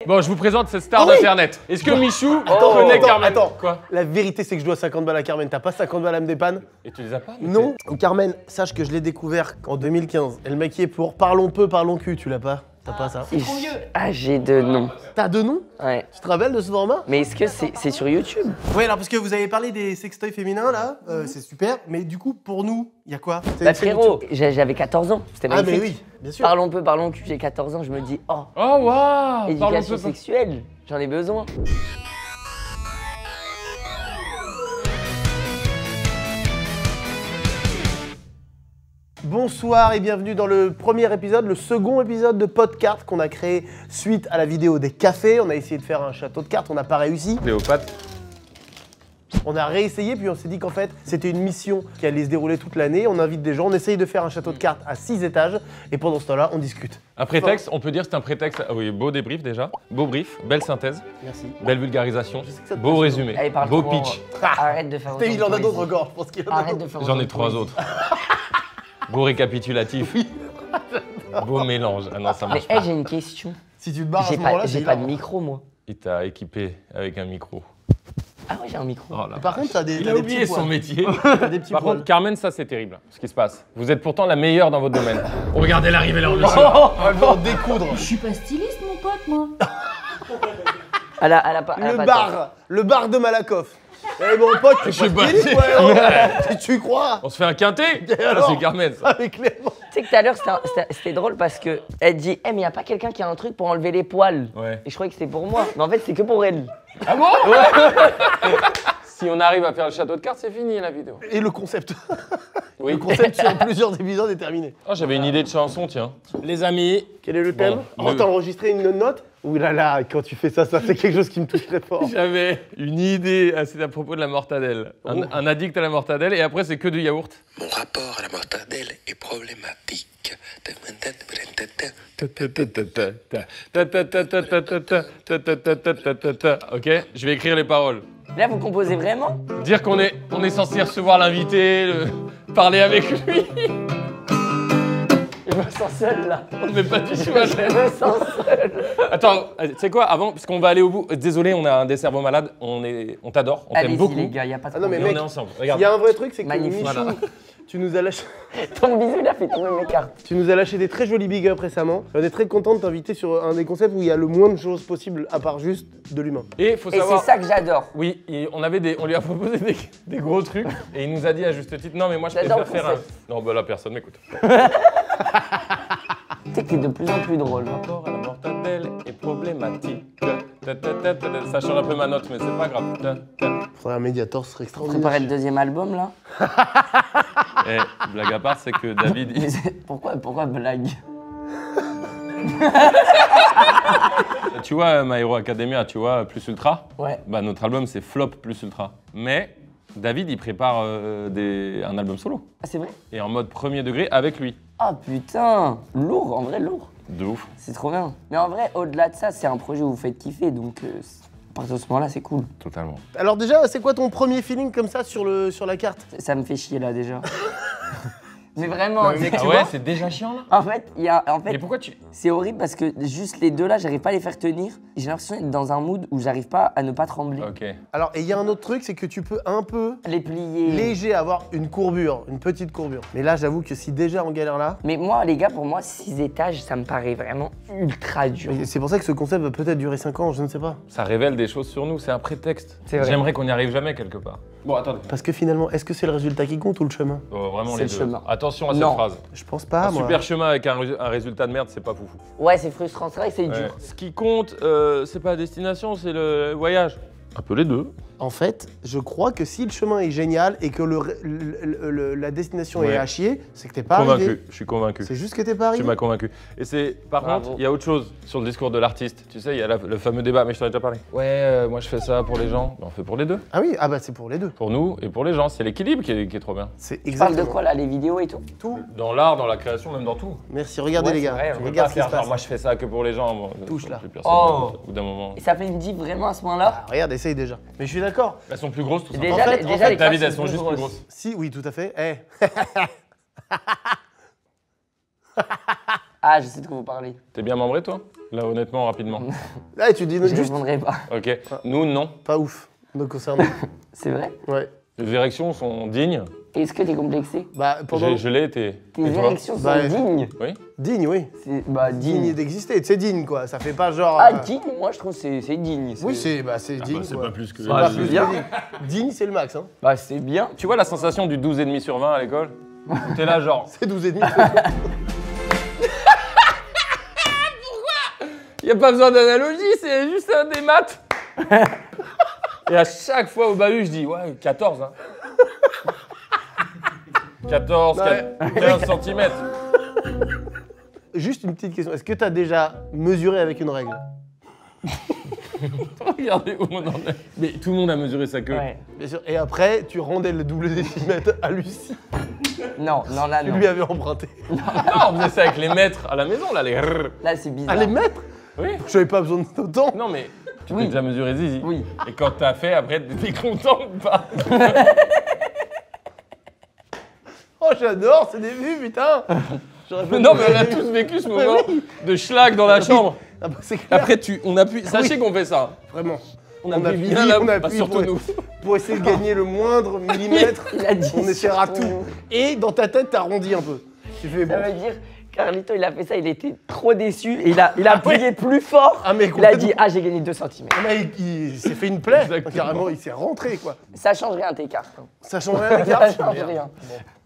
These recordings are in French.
Bon, je vous présente cette star d'internet. Est-ce que Michou connaît Carmen? Quoi? La vérité, c'est que je dois 50 balles à Carmen. T'as pas 50 balles à me dépanne? Et tu les as pas? Non. Carmen, sache que je l'ai découvert en 2015. Elle maquillait pour Parlons peu, parlons cul. Tu l'as pas? T'as pas ça? C'est trop vieux. Ah, j'ai deux noms. T'as deux noms? Ouais. Tu te rappelles de ce format? Mais est-ce que c'est sur YouTube? Oui, alors parce que vous avez parlé des sextoys féminins là, c'est super. Mais du coup, pour nous, il y a quoi? Bah frérot, j'avais 14 ans. C'était magnifique. Ah mais oui, bien sûr. Parlons peu, parlons cul, j'ai 14 ans, je me dis, oh, Oh waouh! éducation sexuelle, j'en ai besoin. Bonsoir et bienvenue dans le premier épisode, le second épisode de Podcart qu'on a créé suite à la vidéo des cafés. On a essayé de faire un château de cartes, on n'a pas réussi. Cléopâtre. On a réessayé, puis on s'est dit qu'en fait, c'était une mission qui allait se dérouler toute l'année. On invite des gens, on essaye de faire un château de cartes à 6 étages, et pendant ce temps-là, on discute. Un prétexte, on peut dire que c'est un prétexte. Ah oui, beau débrief déjà. Beau brief, belle synthèse, Merci. belle vulgarisation, sais que ça te beau passe, résumé, Allez, parle beau trop. pitch. Arrête de faire autant Il de en a poésie. d'autres encore, je pense qu'il en a Arrête d'autres. de faire J'en autant ai de 3 poésie. autres. Beau récapitulatif. Beau mélange. Ah non, ça Mais marche hey, pas. j'ai une question. Si tu te barres à ce J'ai moment-là, pas, c'est j'ai pas de hilarant. micro, moi. Il t'a équipé avec un micro. Ah ouais, j'ai un micro. Oh là. Par contre, t'as des, Il t'as a des oublié petits son poils. métier. T'as des petits Par poils. contre, Carmen, ça c'est terrible ce qui se passe. Vous êtes pourtant la meilleure dans votre domaine. Regardez l'arrivée là, monsieur. Elle va en découdre. Je suis pas styliste, mon pote, moi. Elle a pas Le bar de Malakoff. Eh mon pote, tu sais es pas. pas styliste, ouais, tu crois? On se fait un quintet. alors C'est Carmen ça. Avec Clément. Tu sais que tout à l'heure, c'était drôle parce que elle dit, mais y a pas quelqu'un qui a un truc pour enlever les poils. Ouais. Et je croyais que c'était pour moi. Mais en fait, c'est que pour elle. Ah bon? Si on arrive à faire le château de cartes, c'est fini la vidéo. Et le concept. Oui. Le concept sur plusieurs épisodes est terminé. Oh, j'avais une idée de chanson, tiens. Les amis. Quel est le thème? Bon, T'as enregistré une note? Ouh là là, quand tu fais ça, c'est quelque chose qui me touche très fort. J'avais une idée, c'est à propos de la mortadelle. Un addict à la mortadelle et après c'est que du yaourt. Mon rapport à la mortadelle est problématique. Ok, je vais écrire les paroles. Là, vous composez vraiment? Dire qu'on est censé recevoir l'invité, parler avec lui. Je me sens seul là. On n'est pas du tout à Je l'aise. me sens seul. Attends, tu sais quoi, avant, parce qu'on va aller au bout. Désolé, on a un des cerveaux malades. On t'adore, on t'aime Allez-y beaucoup. les gars, y a pas de Ah non, mais problème. Mais on mec, est ensemble. il Regarde. y a un vrai truc, c'est que Magnifique. Michou, Voilà. tu nous as lâché... Ton bisou, il a fait tomber mes cartes. Tu nous as lâché des très jolis big up récemment. On est très content de t'inviter sur un des concepts où il y a le moins de choses possibles à part juste de l'humain. Et faut Et savoir. c'est ça que j'adore. Oui, on lui a proposé des gros trucs et il nous a dit à juste titre non mais moi je J'adore préfère le faire un. concept. Non bah là personne m'écoute. Tu sais que t'es de plus en plus drôle. Le rapport à la mortadelle est problématique. Ça change un peu ma note mais c'est pas grave. Faudrait un médiator, ce serait extraordinaire. Préparer le deuxième album là. Et blague à part c'est que David Mais pourquoi blague? tu vois My Hero Academia, tu vois Plus Ultra. Ouais. Bah notre album c'est Flop Plus Ultra. Mais David il prépare un album solo Ah c'est vrai? et en mode premier degré avec lui. Ah putain, lourd, en vrai lourd. De ouf. C'est trop bien. Mais en vrai, au-delà de ça, c'est un projet où vous faites kiffer, donc à partir de ce moment-là, c'est cool. Totalement. Alors déjà, c'est quoi ton premier feeling comme ça sur la carte? Ça me fait chier là déjà. Mais vraiment, Non, mais tu Ah vois, ouais c'est déjà chiant là. en fait, Mais pourquoi tu. c'est horrible parce que juste les deux là, j'arrive pas à les faire tenir. J'ai l'impression d'être dans un mood où j'arrive pas à ne pas trembler. Ok. Alors, et il y a un autre truc, c'est que tu peux un peu Les plier. léger avoir une courbure, une petite courbure. Mais là, j'avoue que si déjà on galère là, Mais moi, les gars, pour moi, 6 étages, ça me paraît vraiment ultra dur. et c'est pour ça que ce concept va peut-être durer 5 ans, je ne sais pas. Ça révèle des choses sur nous, c'est un prétexte. C'est vrai. J'aimerais qu'on n'y arrive jamais quelque part. Bon, attendez. Parce que finalement, est-ce que c'est le résultat qui compte ou le chemin? Vraiment C'est les le deux. chemin. Attention à cette Non. phrase. Je pense pas, Un moi. super chemin avec un résultat de merde, c'est pas foufou. Ouais, c'est frustrant, c'est vrai que c'est Ouais. dur. Ce qui compte, c'est pas la destination, c'est le voyage. Un peu les deux. En fait, je crois que si le chemin est génial et que la destination Ouais. est à chier, c'est que t'es pas Convaincu, arrivé. je suis convaincu. C'est juste que t'es pas Tu arrivé. m'as convaincu. Et c'est, par Bravo. contre, il y a autre chose sur le discours de l'artiste. Tu sais, il y a le fameux débat, mais je t'en ai déjà parlé. Ouais, moi je fais ça pour les gens. Ben, on fait pour les deux. Ah oui, ah bah c'est pour les deux. Pour nous et pour les gens. C'est l'équilibre qui est trop bien. C'est Tu parles exactement. de quoi là, les vidéos et tout? Tout. Dans l'art, dans la création, même dans tout. Merci, regardez Ouais, les c'est gars. vrai, on On peut Regarde pas ce qui se faire genre, passe. moi je fais ça que pour les gens. Bon, Touche, là. plus personne. Oh. Au bout d'un moment. Et ça fait une div vraiment à ce point-là? Ah, regarde, essaye déjà. Mais je suis d'accord. Elles sont plus grosses tout ça. Déjà, En fait, déjà, en fait, les David, cartes elles sont juste plus grosses. Si, oui, tout à fait. Eh. Ah, je sais de quoi vous parlez. T'es bien membré toi? Là, honnêtement, rapidement. Là, tu dis Je juste répondrai pas. Ok. Nous, non. pas ouf. Nous concernant. C'est vrai? Ouais. Les érections sont dignes. Est-ce que t'es complexé? Bah, pendant. Je l'ai été. Tes Et toi? érections sont Bah, dignes. Oui. Digne, oui. Bah, Digne digne. d'exister. C'est digne, quoi. Ça fait pas genre. Ah, digne, moi je trouve que c'est digne. Oui, c'est digne. c'est quoi. pas plus que. C'est Ah, pas c'est plus bien. que digne. Digne, c'est le max, hein. Bah, c'est bien. Tu vois la sensation du 12,5 sur 20 à l'école? T'es là, genre. C'est 12,5. Y a pas besoin d'analogie, c'est juste des maths. Et à chaque fois au bahut, je dis, ouais, 14, hein. 14, Ouais. 15 cm. Juste une petite question. Est-ce que t'as déjà mesuré avec une règle? Regardez où on en est. Mais tout le monde a mesuré sa queue. Ouais. Bien sûr. Et après, tu rendais le double décimètre à Lucie. Non, non, là, Tu non. lui avais emprunté. Non, on faisait ça avec les maîtres à la maison, là, les rrr. Là, c'est bizarre. À les mettre? Oui. J'avais pas besoin d'autant. Non, mais tu Oui. t'es déjà mesuré Zizi. Oui. Et quand t'as fait, après, t'étais content ou pas? Oh, j'adore, c'est des vues, putain. J'aurais pas Non, dû- mais on a tous vécu ce moment de schlag dans la chambre. Ah bah, c'est clair. Après, on appuie. Sachez qu'on fait ça. Vraiment. On On appuie appuie, bien là, on appuie surtout pour- nous. Pour essayer de gagner le moindre millimètre, Il a dit on essaiera sur tout. nous. Et dans ta tête, t'arrondis un peu. Tu fais bon. Ça veut dire, Carlito, il a fait ça, il était trop déçu et il a appuyé plus fort. Ah, mais Il a complètement. dit, ah, j'ai gagné 2 cm. Le mec, il s'est fait une plaie. Exactement. Carrément, il s'est rentré, quoi. Ça change rien, tes cartes. hein. Ça change rien, les Ça cartes. change Merde. rien.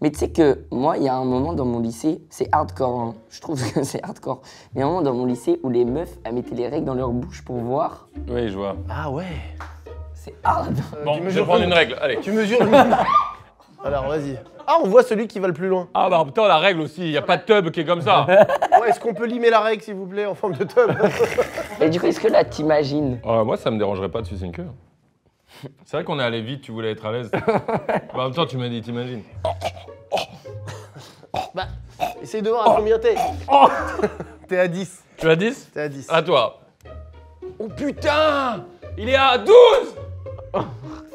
Mais tu sais que moi, il y a un moment dans mon lycée, c'est hardcore, hein. Je trouve que c'est hardcore. Il y a un moment dans mon lycée où les meufs, elles mettaient les règles dans leur bouche pour voir. Oui, je vois. Ah ouais. C'est hard. Bon, tu je vais mesures prendre le- une règle. Allez. Tu mesures le. Alors, vas-y. Ah, on voit celui qui va le plus loin. Ah, bah en même temps, la règle aussi, il n'y a pas de tub qui est comme ça. Ouais, est-ce qu'on peut limer la règle, s'il vous plaît, en forme de tub? Et du coup, est-ce que là, t'imagines? Moi, ça me dérangerait pas de sucer une queue. C'est vrai qu'on est allé vite, tu voulais être à l'aise. Bah, en même temps, tu m'as dit, t'imagines. Bah, essaye de voir à combien t'es. T'es à 10. Tu as 10? T'es à 10. À toi. Oh putain! Il est à 12!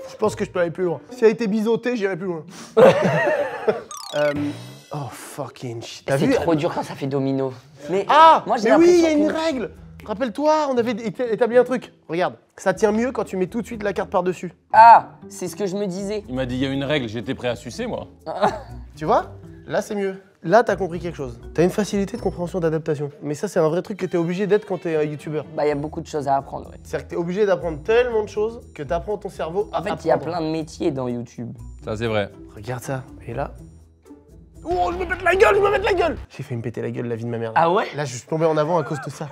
Je pense que je peux aller plus loin. Si elle était biseautée, j'irais plus loin. Oh fucking shit. T'as C'est vu? trop dur quand ça fait domino. Mais Ah, moi, j'ai mais oui, il y a l'impression une que- règle. Rappelle-toi, on avait établi un truc. Regarde, ça tient mieux quand tu mets tout de suite la carte par-dessus. Ah, c'est ce que je me disais. Il m'a dit, il y a une règle, j'étais prêt à sucer, moi. Tu vois? Là, c'est mieux. Là, t'as compris quelque chose. T'as une facilité de compréhension d'adaptation. Mais ça, c'est un vrai truc que t'es obligé d'être quand t'es un youtubeur. Bah, il y a beaucoup de choses à apprendre, ouais. C'est-à-dire que t'es obligé d'apprendre tellement de choses que t'apprends ton cerveau à En fait, il y a apprendre. plein de métiers dans YouTube. Ça, c'est vrai. Regarde ça. Et là. Oh, je me pète la gueule, je me pète la gueule! J'ai fait me péter la gueule la vie de ma mère. Ah ouais? Là, je suis tombé en avant à cause de ça.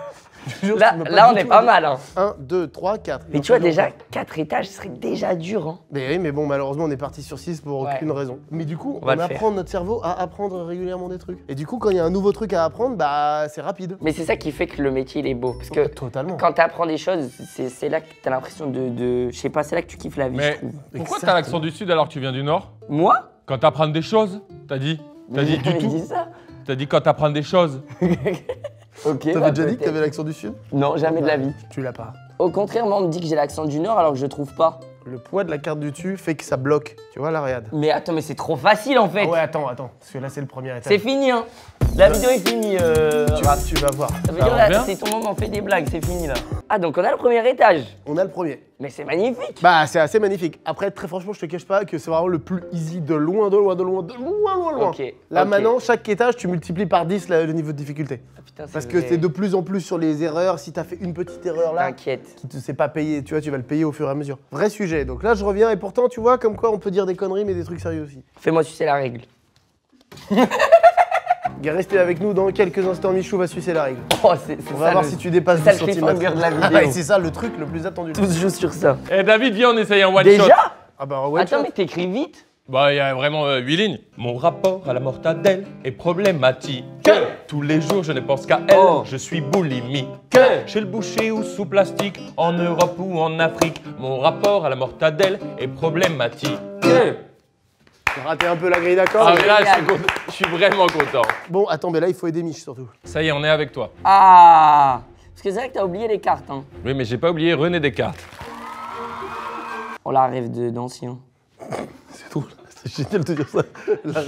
Je te jure, Là, tu m'as là du on est tout pas dit. mal, hein. 1, 2, 3, 4. Mais tu vois, déjà, 4 étages, ce serait déjà dur, hein. Mais oui, mais bon, malheureusement, on est parti sur 6 pour Ouais. aucune raison. Mais du coup, On va on le apprend notre cerveau à apprendre régulièrement des trucs. Et du coup, quand il y a un nouveau truc à apprendre, bah, c'est rapide. Mais c'est ça qui fait que le métier, il est beau. Parce que Totalement. quand tu apprends des choses, c'est là que tu as l'impression de. Je sais pas, c'est là que tu kiffes la vie, je Mais trouve. pourquoi t'as l'accent du Sud alors que tu viens du Nord? Moi? Quand t'apprends des choses, t'as dit? T'as dit du J'avais tout? dit ça. T'as dit quand t'apprends des choses? Ok. T'avais bah, déjà dit que peut-être. t'avais l'accent du Sud? Non, jamais de la vie. Tu l'as pas. Au contraire, moi, on me dit que j'ai l'accent du Nord alors que je trouve pas. Le poids de la carte du dessus fait que ça bloque. Tu vois, là, regarde. Mais attends, mais c'est trop facile en fait. Ah ouais, attends. Parce que là, c'est le premier étage. C'est fini, hein. La vidéo est finie, Raph. Tu vas voir. Ça veut Ça dire là, revient c'est ton moment, fais des blagues, c'est fini là. Ah, donc on a le premier étage. On a le premier. Mais c'est magnifique. Bah, c'est assez magnifique. Après, très franchement, je te cache pas que c'est vraiment le plus easy de loin. Ok, Là, ok. maintenant, chaque étage, tu multiplies par 10 le niveau de difficulté. Ah, putain, Parce que vrai. c'est de plus en plus sur les erreurs. Si t'as fait une petite erreur là, T'inquiète. qui te sait pas payer, tu vois, tu vas le payer au fur et à mesure. Vrai sujet. Donc là, je reviens et pourtant, tu vois, comme quoi on peut dire des conneries, mais des trucs sérieux aussi. Fais-moi sucer la règle. Restez avec nous dans quelques instants. Michou va sucer la règle. Oh, c'est On va ça, voir le- si tu dépasses c'est 10 ça le cm. cliffhanger de la vidéo. C'est ça le truc le plus attendu. Tous jouent sur ça. Eh David, viens, on essaye un one shot. Déjà? Ah bah ouais. Attends, mais t'écris vite. Bah, il y a vraiment 8 lignes. Mon rapport à la mortadelle est problématique. Tous les jours, je ne pense qu'à elle. Oh. Je suis boulimique. Chez le boucher ou sous plastique, en Europe ou en Afrique, mon rapport à la mortadelle est problématique. T'as raté un peu la grille d'accord. Ah, mais là, je suis vraiment content. Bon, attends, mais là, il faut aider Mich surtout. Ça y est, on est avec toi. Ah. Parce que c'est vrai que t'as oublié les cartes, hein. Oui, mais j'ai pas oublié René Descartes. On la rêve d'ancien. C'est tout. C'est génial de dire ça.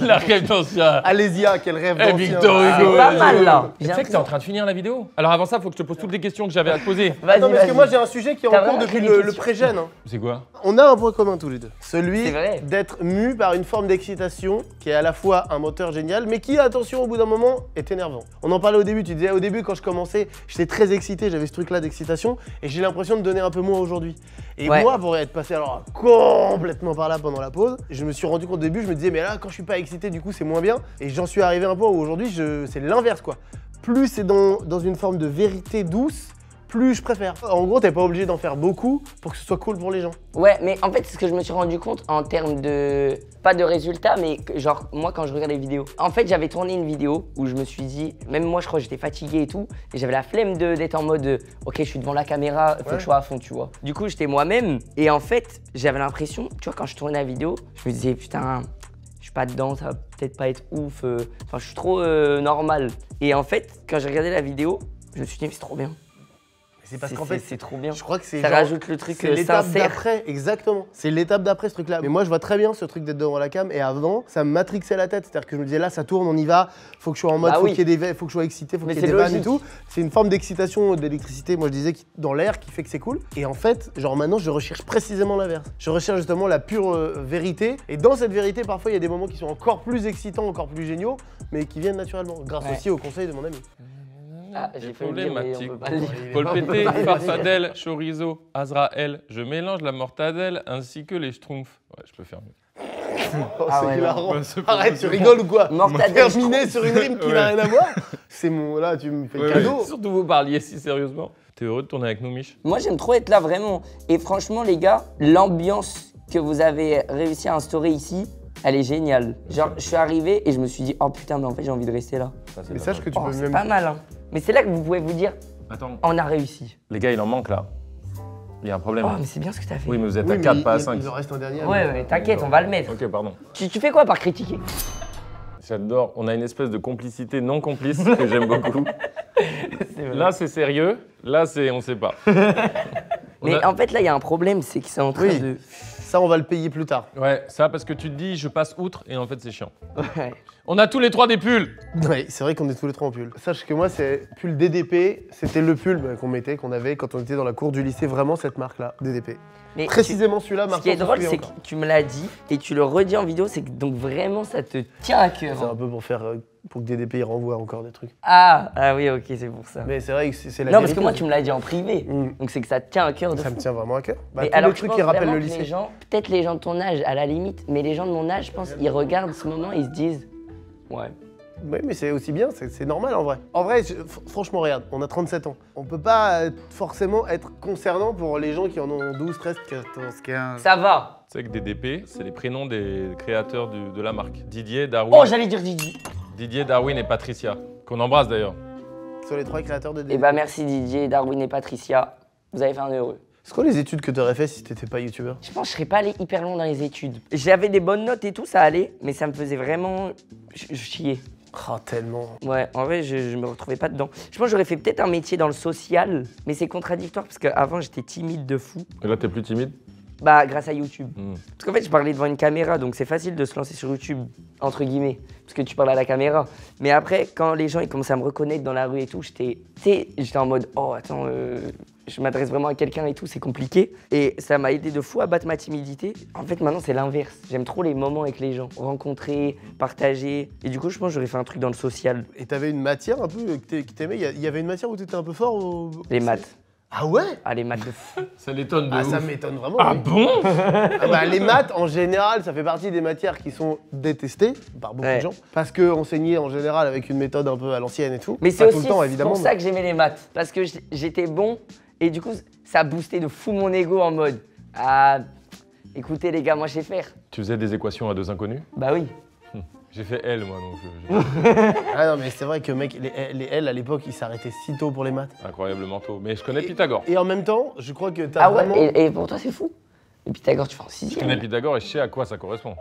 La rêve d'ancien. Alésia, quel rêve Eh, d'ancien. Victor C'est Hugo. pas mal là. Tu sais que t'es en train de finir la vidéo? Alors avant ça, faut que je te pose toutes les questions que j'avais à te poser. Vas-y, Non, parce que vas-y. moi j'ai un sujet qui est en T'as cours vraiment depuis des le questions. pré-gène. Hein. C'est quoi? On a un point commun tous les deux. Celui C'est vrai. d'être mu par une forme d'excitation qui est à la fois un moteur génial, mais qui, attention, au bout d'un moment, est énervant. On en parlait au début, tu disais au début quand je commençais, j'étais très excité, j'avais ce truc-là d'excitation, et j'ai l'impression de donner un peu moins aujourd'hui. Et Ouais. moi, pour être passé alors complètement par là pendant la pause, je me suis rendu compte au début, je me disais, mais là, quand je suis pas excité, du coup, c'est moins bien. Et j'en suis arrivé à un point où aujourd'hui, c'est l'inverse, quoi. Plus c'est dans une forme de vérité douce, plus je préfère. En gros, t'es pas obligé d'en faire beaucoup pour que ce soit cool pour les gens. Ouais, mais en fait, c'est ce que je me suis rendu compte en termes de. Pas de résultats, mais genre, moi, quand je regarde les vidéos. En fait, j'avais tourné une vidéo où je me suis dit, même moi, je crois que j'étais fatigué et tout, et j'avais la flemme d'être en mode, ok, je suis devant la caméra, faut que je sois à fond, tu vois. Du coup, j'étais moi-même, et en fait, j'avais l'impression, tu vois, quand je tournais la vidéo, je me disais, putain, je suis pas dedans, ça va peut-être pas être ouf, enfin, je suis trop normal. Et en fait, quand j'ai regardé la vidéo, je me suis dit, mais c'est trop bien. C'est parce qu'en fait, c'est trop bien. je crois que c'est Ça genre- rajoute le truc c'est l'étape sincère. d'après, exactement. C'est l'étape d'après ce truc-là. Mais moi, je vois très bien ce truc d'être devant la cam. Et avant, ça me matrixait la tête. C'est-à-dire que je me disais là, ça tourne, on y va. Faut que je sois en mode, Bah faut oui. qu'il y ait des, faut que je sois excité, faut Mais qu'il y ait c'est des vannes et logique. tout. C'est une forme d'excitation, d'électricité. Moi, je disais dans l'air qui fait que c'est cool. Et en fait, genre maintenant, je recherche précisément l'inverse. Je recherche justement la pure vérité. Et dans cette vérité, parfois, il y a des moments qui sont encore plus excitants, encore plus géniaux, mais qui viennent naturellement. Grâce Ouais. aussi au conseil de mon ami. Ah, j'ai failli le dire, mais on peut pas le dire. Paul Pété, farfadelle, chorizo, Azrael. Je mélange la mortadelle ainsi que les schtroumpfs. Ouais, je peux faire mieux. Oh, Ah c'est ouais, hilarant. non. C'est pas Arrête, tu possible. rigoles ou quoi? Mortadelle, Terminé sur une rime qui n'a rien à voir. C'est mon. Là, tu me fais le cadeau. Surtout vous parliez si sérieusement. T'es heureux de tourner avec nous, Mich? Moi, j'aime trop être là, vraiment. Et franchement, les gars, l'ambiance que vous avez réussi à instaurer ici, elle est géniale. Genre, je suis arrivé et je me suis dit, oh putain, mais en fait, j'ai envie de rester là. Mais sache que tu Oh, peux c'est même. pas mal, hein. Mais c'est là que vous pouvez vous dire, Attends, on a réussi. les gars, il en manque là. Il y a un problème. Oh, mais c'est bien ce que t'as fait. Oui, mais vous êtes Oui, à mais 4, pas à il 5. en reste un dernier. Ouais, ouais, t'inquiète, on va le mettre. Ok, pardon. Tu fais quoi par critiquer? J'adore. On a une espèce de complicité non complice que j'aime beaucoup. Là, c'est sérieux. Là, c'est on sait pas. Mais On a- en fait, là, il y a un problème, c'est que c'est en train Oui. de. Ça, on va le payer plus tard. Ouais, ça parce que tu te dis je passe outre et en fait c'est chiant. Ouais. On a tous les trois des pulls. Oui, c'est vrai qu'on est tous les trois en pull. Sache que moi, c'est pull DDP. C'était le pull qu'on mettait, qu'on avait quand on était dans la cour du lycée. Vraiment cette marque-là, DDP. Mais Précisément celui-là, Ce Martin. qui est s'en drôle, souvient c'est que encore. tu me l'as dit et tu le redis en vidéo, c'est que donc vraiment ça te tient à cœur. C'est un peu pour faire. Pour que DDP il renvoie encore des trucs. Ah oui, ok, c'est pour ça. Mais c'est vrai que c'est la Non, parce vérité. que moi, tu me l'as dit en privé. Mm. Donc c'est que ça te tient à cœur de Ça fou. me tient vraiment à cœur. Bah, Mais tous alors, les je trucs pense qui rappellent vraiment le que lycée. les gens, peut-être les gens de ton âge, à la limite, mais les gens de mon âge, je pense, ils regardent ce moment, ils se disent, ouais. Oui, mais c'est aussi bien, c'est normal en vrai. En vrai, franchement, regarde, on a 37 ans. On peut pas forcément être concernant pour les gens qui en ont 12, 13, 14, 15. Ça va. Tu sais que DDP, c'est les prénoms des créateurs de la marque. Didier, Darwin, Oh, j'allais dire Didi. Didier, Darwin et Patricia, qu'on embrasse d'ailleurs. Sur les trois créateurs de DDP. Eh bah merci Didier, Darwin et Patricia. Vous avez fait un heureux. C'est quoi les études que t'aurais fait si t'étais pas youtubeur? Je pense que je serais pas allé hyper loin dans les études. J'avais des bonnes notes et tout, ça allait, mais ça me faisait vraiment chier. Oh, tellement. Ouais, en vrai, je me retrouvais pas dedans. Je pense que j'aurais fait peut-être un métier dans le social, mais c'est contradictoire parce qu'avant, j'étais timide de fou. Et là, t'es plus timide? Bah, grâce à YouTube. Hmm. Parce qu'en fait, je parlais devant une caméra, donc c'est facile de se lancer sur YouTube, entre guillemets, parce que tu parles à la caméra. Mais après, quand les gens ils commençaient à me reconnaître dans la rue et tout, j'étais en mode, oh, attends, je m'adresse vraiment à quelqu'un et tout, c'est compliqué. Et ça m'a aidé de fou à battre ma timidité. En fait, maintenant, c'est l'inverse. J'aime trop les moments avec les gens, rencontrer, partager. Et du coup, je pense que j'aurais fait un truc dans le social, Et t'avais une matière un peu qui t'aimait? Il y avait une matière où t'étais un peu fort au... les maths. Ah ouais? Ah, les maths de fou. Ça l'étonne de Ah, ouf. ça m'étonne vraiment. Ah oui. bon? Ah bah, les maths, en général, ça fait partie des matières qui sont détestées par beaucoup Ouais. de gens. Parce que enseigner en général avec une méthode un peu à l'ancienne et tout. Mais Pas c'est tout aussi le temps, évidemment. pour ça que j'aimais les maths. Parce que j'étais bon et du coup, ça boostait de fou mon ego en mode, ah, écoutez les gars, moi je sais faire. Tu faisais des équations à deux inconnus? Bah oui. J'ai fait L moi donc. Ah non, mais c'est vrai que mec, les L à l'époque, ils s'arrêtaient si tôt pour les maths. Incroyablement tôt. Mais je connais Pythagore. Et en même temps, je crois que t'as Ah ouais, vraiment. et pour toi c'est fou. Et Pythagore, tu fais en Je connais sixième. Pythagore et je sais à quoi ça correspond.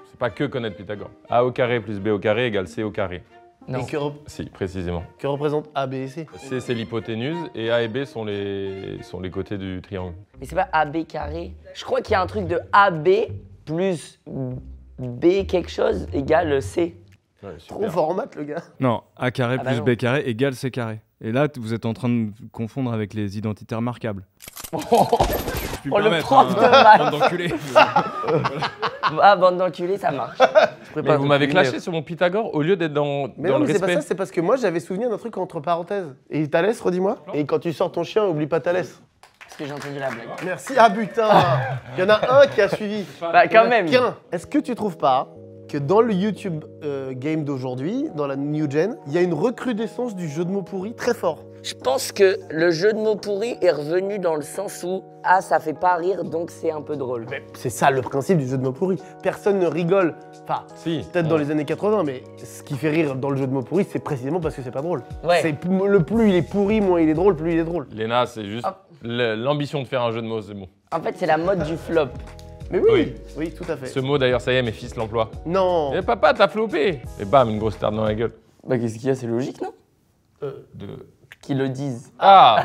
C'est pas que connaître Pythagore. A au carré plus B au carré égale C au carré. Non. Et Si, précisément. que représente A, B et C? C, c'est l'hypoténuse et A et B sont les côtés du triangle. Mais c'est pas AB carré. Je crois qu'il y a un truc de AB plus B quelque chose égale C. Ouais, Trop super. fort en maths, le gars. Non, A carré Ah bah plus non. B carré égale C carré. Et là, vous êtes en train de confondre avec les identités remarquables. Je puis Oh, le permettre, prof hein, de maths. bande d'enculés. Ah, bande d'enculés, ça marche. Mais vous m'avez clashé sur mon Pythagore au lieu d'être dans Mais dans non, le mais c'est pas respect. ça, c'est parce que moi j'avais souvenir d'un truc entre parenthèses. Et Thalès, redis-moi. Et quand tu sors ton chien, oublie pas Thalès. Parce que j'ai entendu la blague. Merci. Ah putain, il y en a un qui a suivi. Bah, quand même. Qu'un. Est-ce que tu trouves pas que dans le YouTube game d'aujourd'hui, dans la new gen, il y a une recrudescence du jeu de mots pourri très fort? Je pense que le jeu de mots pourris est revenu dans le sens où ah ça fait pas rire donc c'est un peu drôle. C'est ça le principe du jeu de mots pourri. Personne ne rigole. Enfin, Si. peut-être dans les années 80, mais ce qui fait rire dans le jeu de mots pourri, c'est précisément parce que c'est pas drôle. Ouais. C'est le plus il est pourri, moins il est drôle, plus il est drôle. Léna, c'est juste Ah. l'ambition de faire un jeu de mots, c'est bon. En fait c'est la mode du flop. Mais oui, Oui. oui, tout à fait. Ce mot d'ailleurs, ça y est, mes fils l'emploient. Non. Eh papa, t'as flopé. Et bam, une grosse tarte dans la gueule. Bah qu'est-ce qu'il y a, c'est logique non? De... Qu'ils le disent. Ah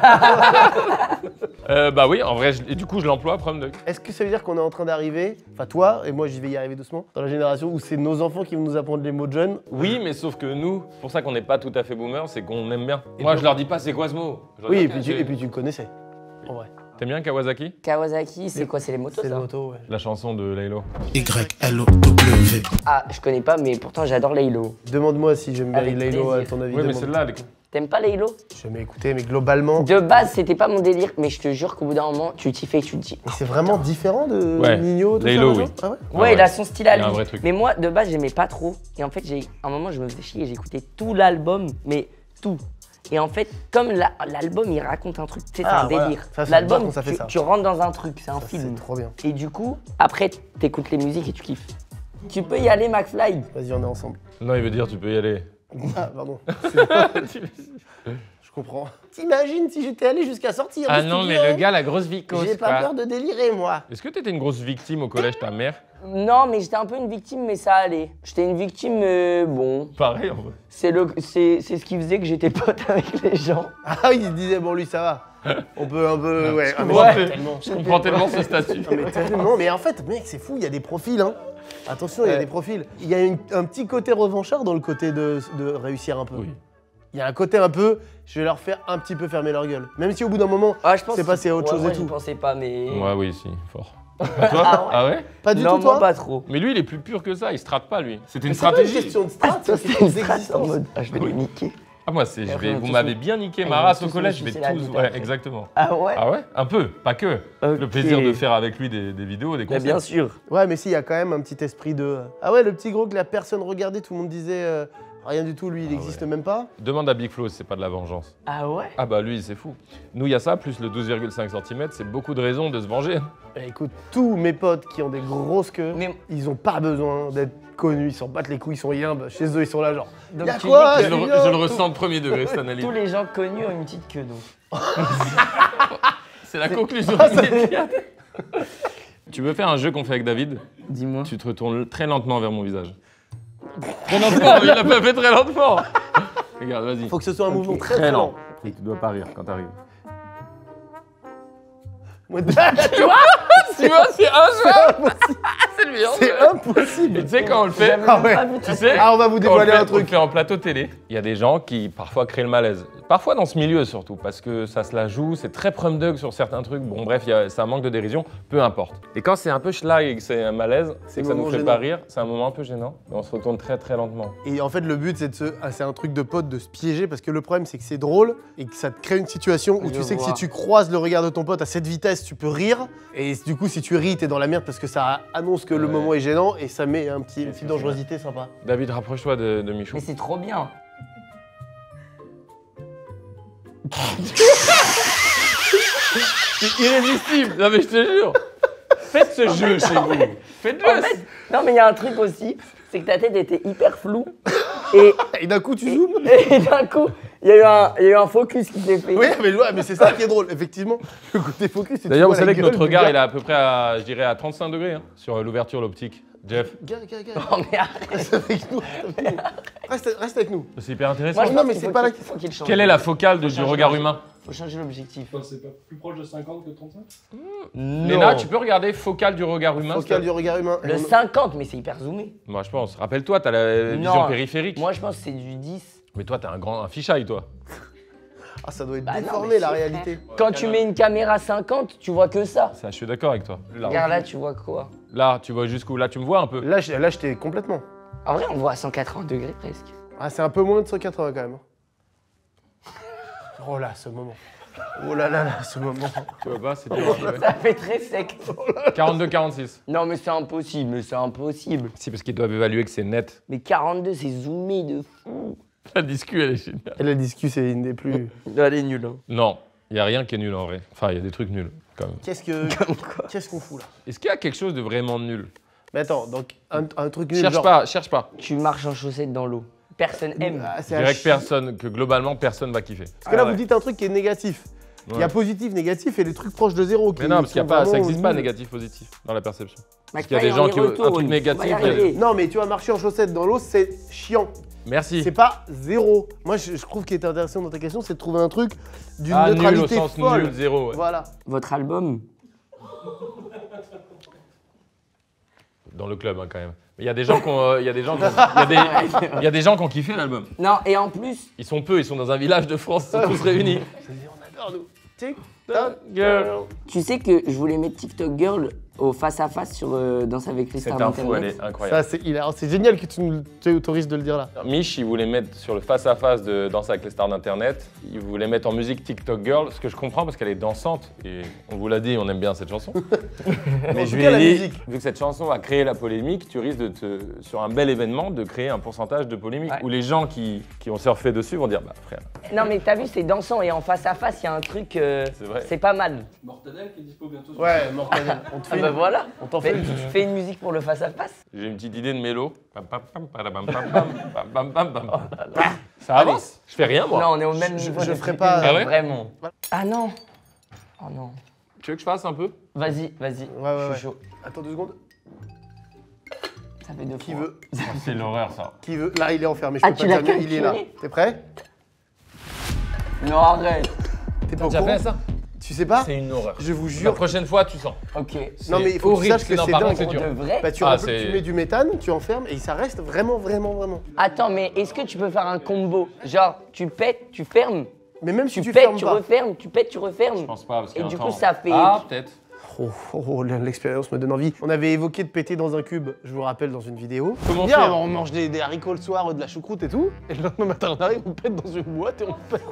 bah oui, en vrai, et du coup, je l'emploie, prom de... Est-ce que ça veut dire qu'on est en train d'arriver, enfin toi et moi j'y vais y arriver doucement, dans la génération où c'est nos enfants qui vont nous apprendre les mots de jeunes? Oui, mais sauf que nous, c'est pour ça qu'on n'est pas tout à fait boomer, c'est qu'on aime bien. Moi, je leur dis pas c'est quoi ce mot. Je leur Oui, dis, et tiens, puis, tu le connaissais. En vrai. T'aimes bien Kawasaki? Kawasaki, c'est quoi? C'est les motos C'est ça? le moto, ouais. La chanson de Laylo. Y-L-O-W. Ah, je connais pas, mais pourtant j'adore Laylo. Demande-moi si j'aime bien Avec Laylo, à plaisir. ton avis. Oui, mais demande. celle-là, elle est... T'aimes pas Laylo? J'ai jamais écouté, mais globalement, De base, c'était pas mon délire, mais je te jure qu'au bout d'un moment, tu t'y fais et tu te dis. mais c'est vraiment différent de Ouais. Nino, tout Laylo, ça, oui. machin. Ah ouais. Ouais, ouais. il a son style à Il y a lui. un vrai truc. Mais moi, de base, j'aimais pas trop. Et en fait, à un moment, je me faisais chier et j'écoutais tout l'album, mais tout. Et en fait, comme l'album, il raconte un truc, tu sais, c'est Ah, un voilà. délire. Ça, c'est bien L'album, quand ça fait ça. tu rentres dans un truc, c'est un Ça, film. c'est trop bien. Et du coup, après, t'écoutes les musiques et tu kiffes. Tu peux y aller, McFly. Vas-y, on est ensemble. Non, il veut dire tu peux y aller. Ah, pardon. Je comprends. T'imagines si j'étais allé jusqu'à sortir Ah du non, studio, mais le gars, la grosse vicose, j'ai pas peur de délirer, moi. Est-ce que t'étais une grosse victime au collège, ta mère? Non, mais j'étais un peu une victime, mais ça allait. J'étais une victime, mais bon. Pareil, en vrai. C'est ce qui faisait que j'étais pote avec les gens. Ah oui, il se disait, bon, lui, ça va. On peut un peu, ouais. Ah, mais comprends, tellement. Je comprends tellement ce statut. Non, mais tellement. Mais en fait, mec, c'est fou, il y a des profils, hein. Attention, il y a des profils. Il y a un petit côté revanchard dans le côté de réussir un peu. Oui. Il y a un côté un peu, je vais leur faire un petit peu fermer leur gueule. Même si au bout d'un moment, Ah, je pense c'est passé à autre chose moi, et j'y tout. pensais pas, mais. Ouais, oui, si, fort. Toi? Ah ouais? Pas du non, tout, toi. moi, pas trop. Mais lui, il est plus pur que ça, il se trate pas, lui. C'était une C'est pas une stratégie. question de strat, Ça, c'est c'est une une strat en existence. mode. Ah, je vais les niquer. Ah, moi, c'est, vous tous m'avez nous- bien niqué Ah, ma ils race vont au tous collège, je nous vais sucer la tous. bite Ouais, après. exactement. Ah ouais? Ah ouais? Un peu, pas que. Le Ok. plaisir de faire avec lui des vidéos, des Mais concerts. bien sûr. Ouais, mais si, il y a quand même un petit esprit de. Ah ouais, le petit gros que la personne regardait, tout le monde disait rien du tout, lui, il n'existe même pas. Demande à Big Flo si c'est pas de la vengeance. Ah ouais? Ah bah lui, c'est fou. Nous, il y a ça, plus le 12,5 cm, c'est beaucoup de raisons de se venger. Eh, écoute, tous mes potes qui ont des grosses queues, Mais- ils ont pas besoin d'être connus, ils s'en battent les couilles, ils sont rien, chez eux, ils sont là genre. Donc Y'a tu quoi dis Je que le, Julien je le ressens de premier degré, cette analyse. tous les gens connus ont une petite queue, donc. C'est la conclusion immédiate. Tu veux faire un jeu qu'on fait avec David? Dis-moi. Tu te retournes très lentement vers mon visage. Très lentement, il l'a pas fait très lentement. Regarde, vas-y. Faut que ce soit un mouvement très, Très très lent. lent. Et tu dois pas rire quand t'arrives. Ouais, Tu vois, c'est injouable. C'est le meilleur c'est jeu. impossible. Et tu sais quand on le fait, Ah ouais. tu sais, Ah, on va vous quand on le dévoiler fait- un on le truc. fait en plateau télé. Il y a des gens qui parfois créent le malaise. Parfois dans ce milieu surtout, parce que ça se la joue, c'est très prum dog sur certains trucs. Bon bref, c'est un manque de dérision, peu importe. Et quand c'est un peu schlag et que c'est un malaise, c'est que ça le nous moment fait pas gênant. rire, c'est un moment un peu gênant. Et on se retourne très très lentement. Et en fait, le but, c'est un truc de pote de se piéger parce que le problème, c'est que c'est drôle et que ça te crée une situation où Je tu sais que si vois. tu croises le regard de ton pote à cette vitesse, tu peux rire. Et du coup, si tu ris, t'es dans la merde parce que ça annonce que le Ouais. moment est gênant et ça met une petite dangerosité sympa. David, rapproche-toi de Michou. Mais c'est trop bien. C'est irrésistible. Non mais je te jure. Faites ce jeu chez vous. Faites-le. En fait, non, mais il y a un truc aussi, c'est que ta tête était hyper floue. Et, Et d'un coup, tu zoomes. et d'un coup, il y a eu un focus qui s'est fait. Oui, mais c'est ça qui est drôle, effectivement. Le côté focus, c'est D'ailleurs, vous savez que notre regard, il est à peu près à, je dirais, à 35 degrés hein, sur l'ouverture, l'optique. Jeff, Gars, Oh merde. reste avec nous. Reste avec nous. c'est hyper intéressant. Moi, je non, pense mais qu'il c'est faut pas qu'il- la- faut qu'il change. Quelle est la focale du regard humain? Faut changer l'objectif. C'est pas plus proche de 50 que 35? Léna, tu peux regarder focale du regard humain. Focal du regard humain. Le 50, mais c'est hyper zoomé. Moi, je pense. Rappelle-toi, t'as la vision Non. périphérique. Moi, je pense que c'est du 10. Mais toi, t'es un fisheye, toi. Ah, ça doit être Bah non, déformé mais la si, réalité. Quand tu mets une caméra 50, tu vois que ça. Ça, je suis d'accord avec toi. Regarde là, tu vois quoi? Là, tu vois jusqu'où? Là, tu me vois un peu. Là, j'étais complètement. En vrai, on voit à 180 degrés presque. Ah, c'est un peu moins de 180 quand même. Oh là, ce moment. Oh là là là, ce moment. Tu vois pas, c'est dur. Ouais. Ça fait très sec. 42-46. Non, mais c'est impossible, mais c'est impossible. Si, parce qu'ils doivent évaluer que c'est net. Mais 42, c'est zoomé de fou. La discu, elle est géniale. Et la discu, c'est une des plus. Elle est nulle. Hein. Non, il n'y a rien qui est nul en vrai. Enfin, il y a des trucs nuls, quand même. Qu'est-ce qu'on fout là? Est-ce qu'il y a quelque chose de vraiment nul? Mais attends, donc un truc nul. Cherche genre... pas, cherche pas. Tu marches en chaussettes dans l'eau. Personne aime. Ah, Je c'est à dirais chier. que globalement, personne va kiffer. Parce que là, Ah vous dites un truc qui est négatif. Il y a Ouais. positif, négatif et les trucs proches de zéro. Mais non, parce qu'il y a pas, ça n'existe pas nuls. négatif, positif dans la perception. Parce qu'il y a des gens qui un truc négatif. Non, mais tu vois, marcher en chaussettes dans l'eau, c'est chiant. Merci. C'est pas zéro. Moi, je trouve qu'il est intéressant dans ta question, c'est de trouver un truc d'une Ah, nul au neutralité sens folle. nul, zéro. Ouais. Voilà. Votre album, Dans le club, hein, quand même. Mais il y a des gens qui ont, il y a des gens qui ont, il y a des gens qui ont kiffé l'album. non, et en plus, Ils sont peu, ils sont dans un village de France, ils sont tous réunis. On adore, nous. Tic, Tac, girl. tu sais que je voulais mettre TikTok Girl au face-à-face sur Danse avec les stars Cette info, elle d'Internet. est incroyable. Ça, c'est hilarant. C'est génial que tu nous autorises de le dire là. Mich, il voulait mettre sur le face-à-face de Danse avec les stars d'Internet, il voulait mettre en musique TikTok Girl, ce que je comprends parce qu'elle est dansante, et on vous l'a dit, on aime bien cette chanson. Mais je tout lui cas, la ai dit, musique. vu que cette chanson a créé la polémique, tu risques sur un bel événement, de créer un pourcentage de polémique, Ouais. où les gens qui ont surfé dessus vont dire, bah frère, Non, mais t'as vu, c'est dansant et en face-à-face, il y a un truc. c'est vrai. C'est pas mal. Mortadelle qui est dispo bientôt sur Ouais, Mortadelle. On te Ah fait bah une- voilà. On t'en Mais fait une. tu fais une musique pour le face-à-face. J'ai une petite idée de mélo. Pam, pam, pam, padabam, pam, pam, pam, pam, pam, pam. Ça avance. Je fais rien, moi. Non, on est au même niveau. je de ferai truc, pas- Ah ouais Vraiment. Ah non. Oh non. Tu veux que je fasse un peu? Vas-y. Ouais, Je ouais. suis chaud. Attends 2 secondes. Ça fait deux Qui fois. veut C'est l'horreur, ça. Qui veut Là, il est enfermé. Je Ah, peux tu pas l'as dire mieux, il est là. calculé. T'es prêt? Non, arrête. T'es pas au T'as courant fait ça? Tu sais pas? C'est une horreur. Je vous La jure. prochaine fois, tu sens. Ok. Non, mais il faut que tu horrible, saches que non, c'est par contre, dingue. c'est Pour dur. de vrai. Bah, tu Ah, remplis- c'est- tu mets du méthane, tu enfermes et ça reste vraiment, vraiment, vraiment. Attends, mais est-ce que tu peux faire un combo? Genre, tu pètes, tu fermes, Mais même si tu tu pètes, fermes tu pas. refermes, tu pètes, tu refermes. Je pense pas. Parce qu'il y Et a du un coup, temps. ça fait. Ah, peut-être. Oh, l'expérience me donne envie. On avait évoqué de péter dans un cube, je vous rappelle, dans une vidéo. Comment Bien, faire on mange des haricots le soir, de la choucroute et tout. Et le lendemain matin, on arrive, on pète dans une boîte et on pèse.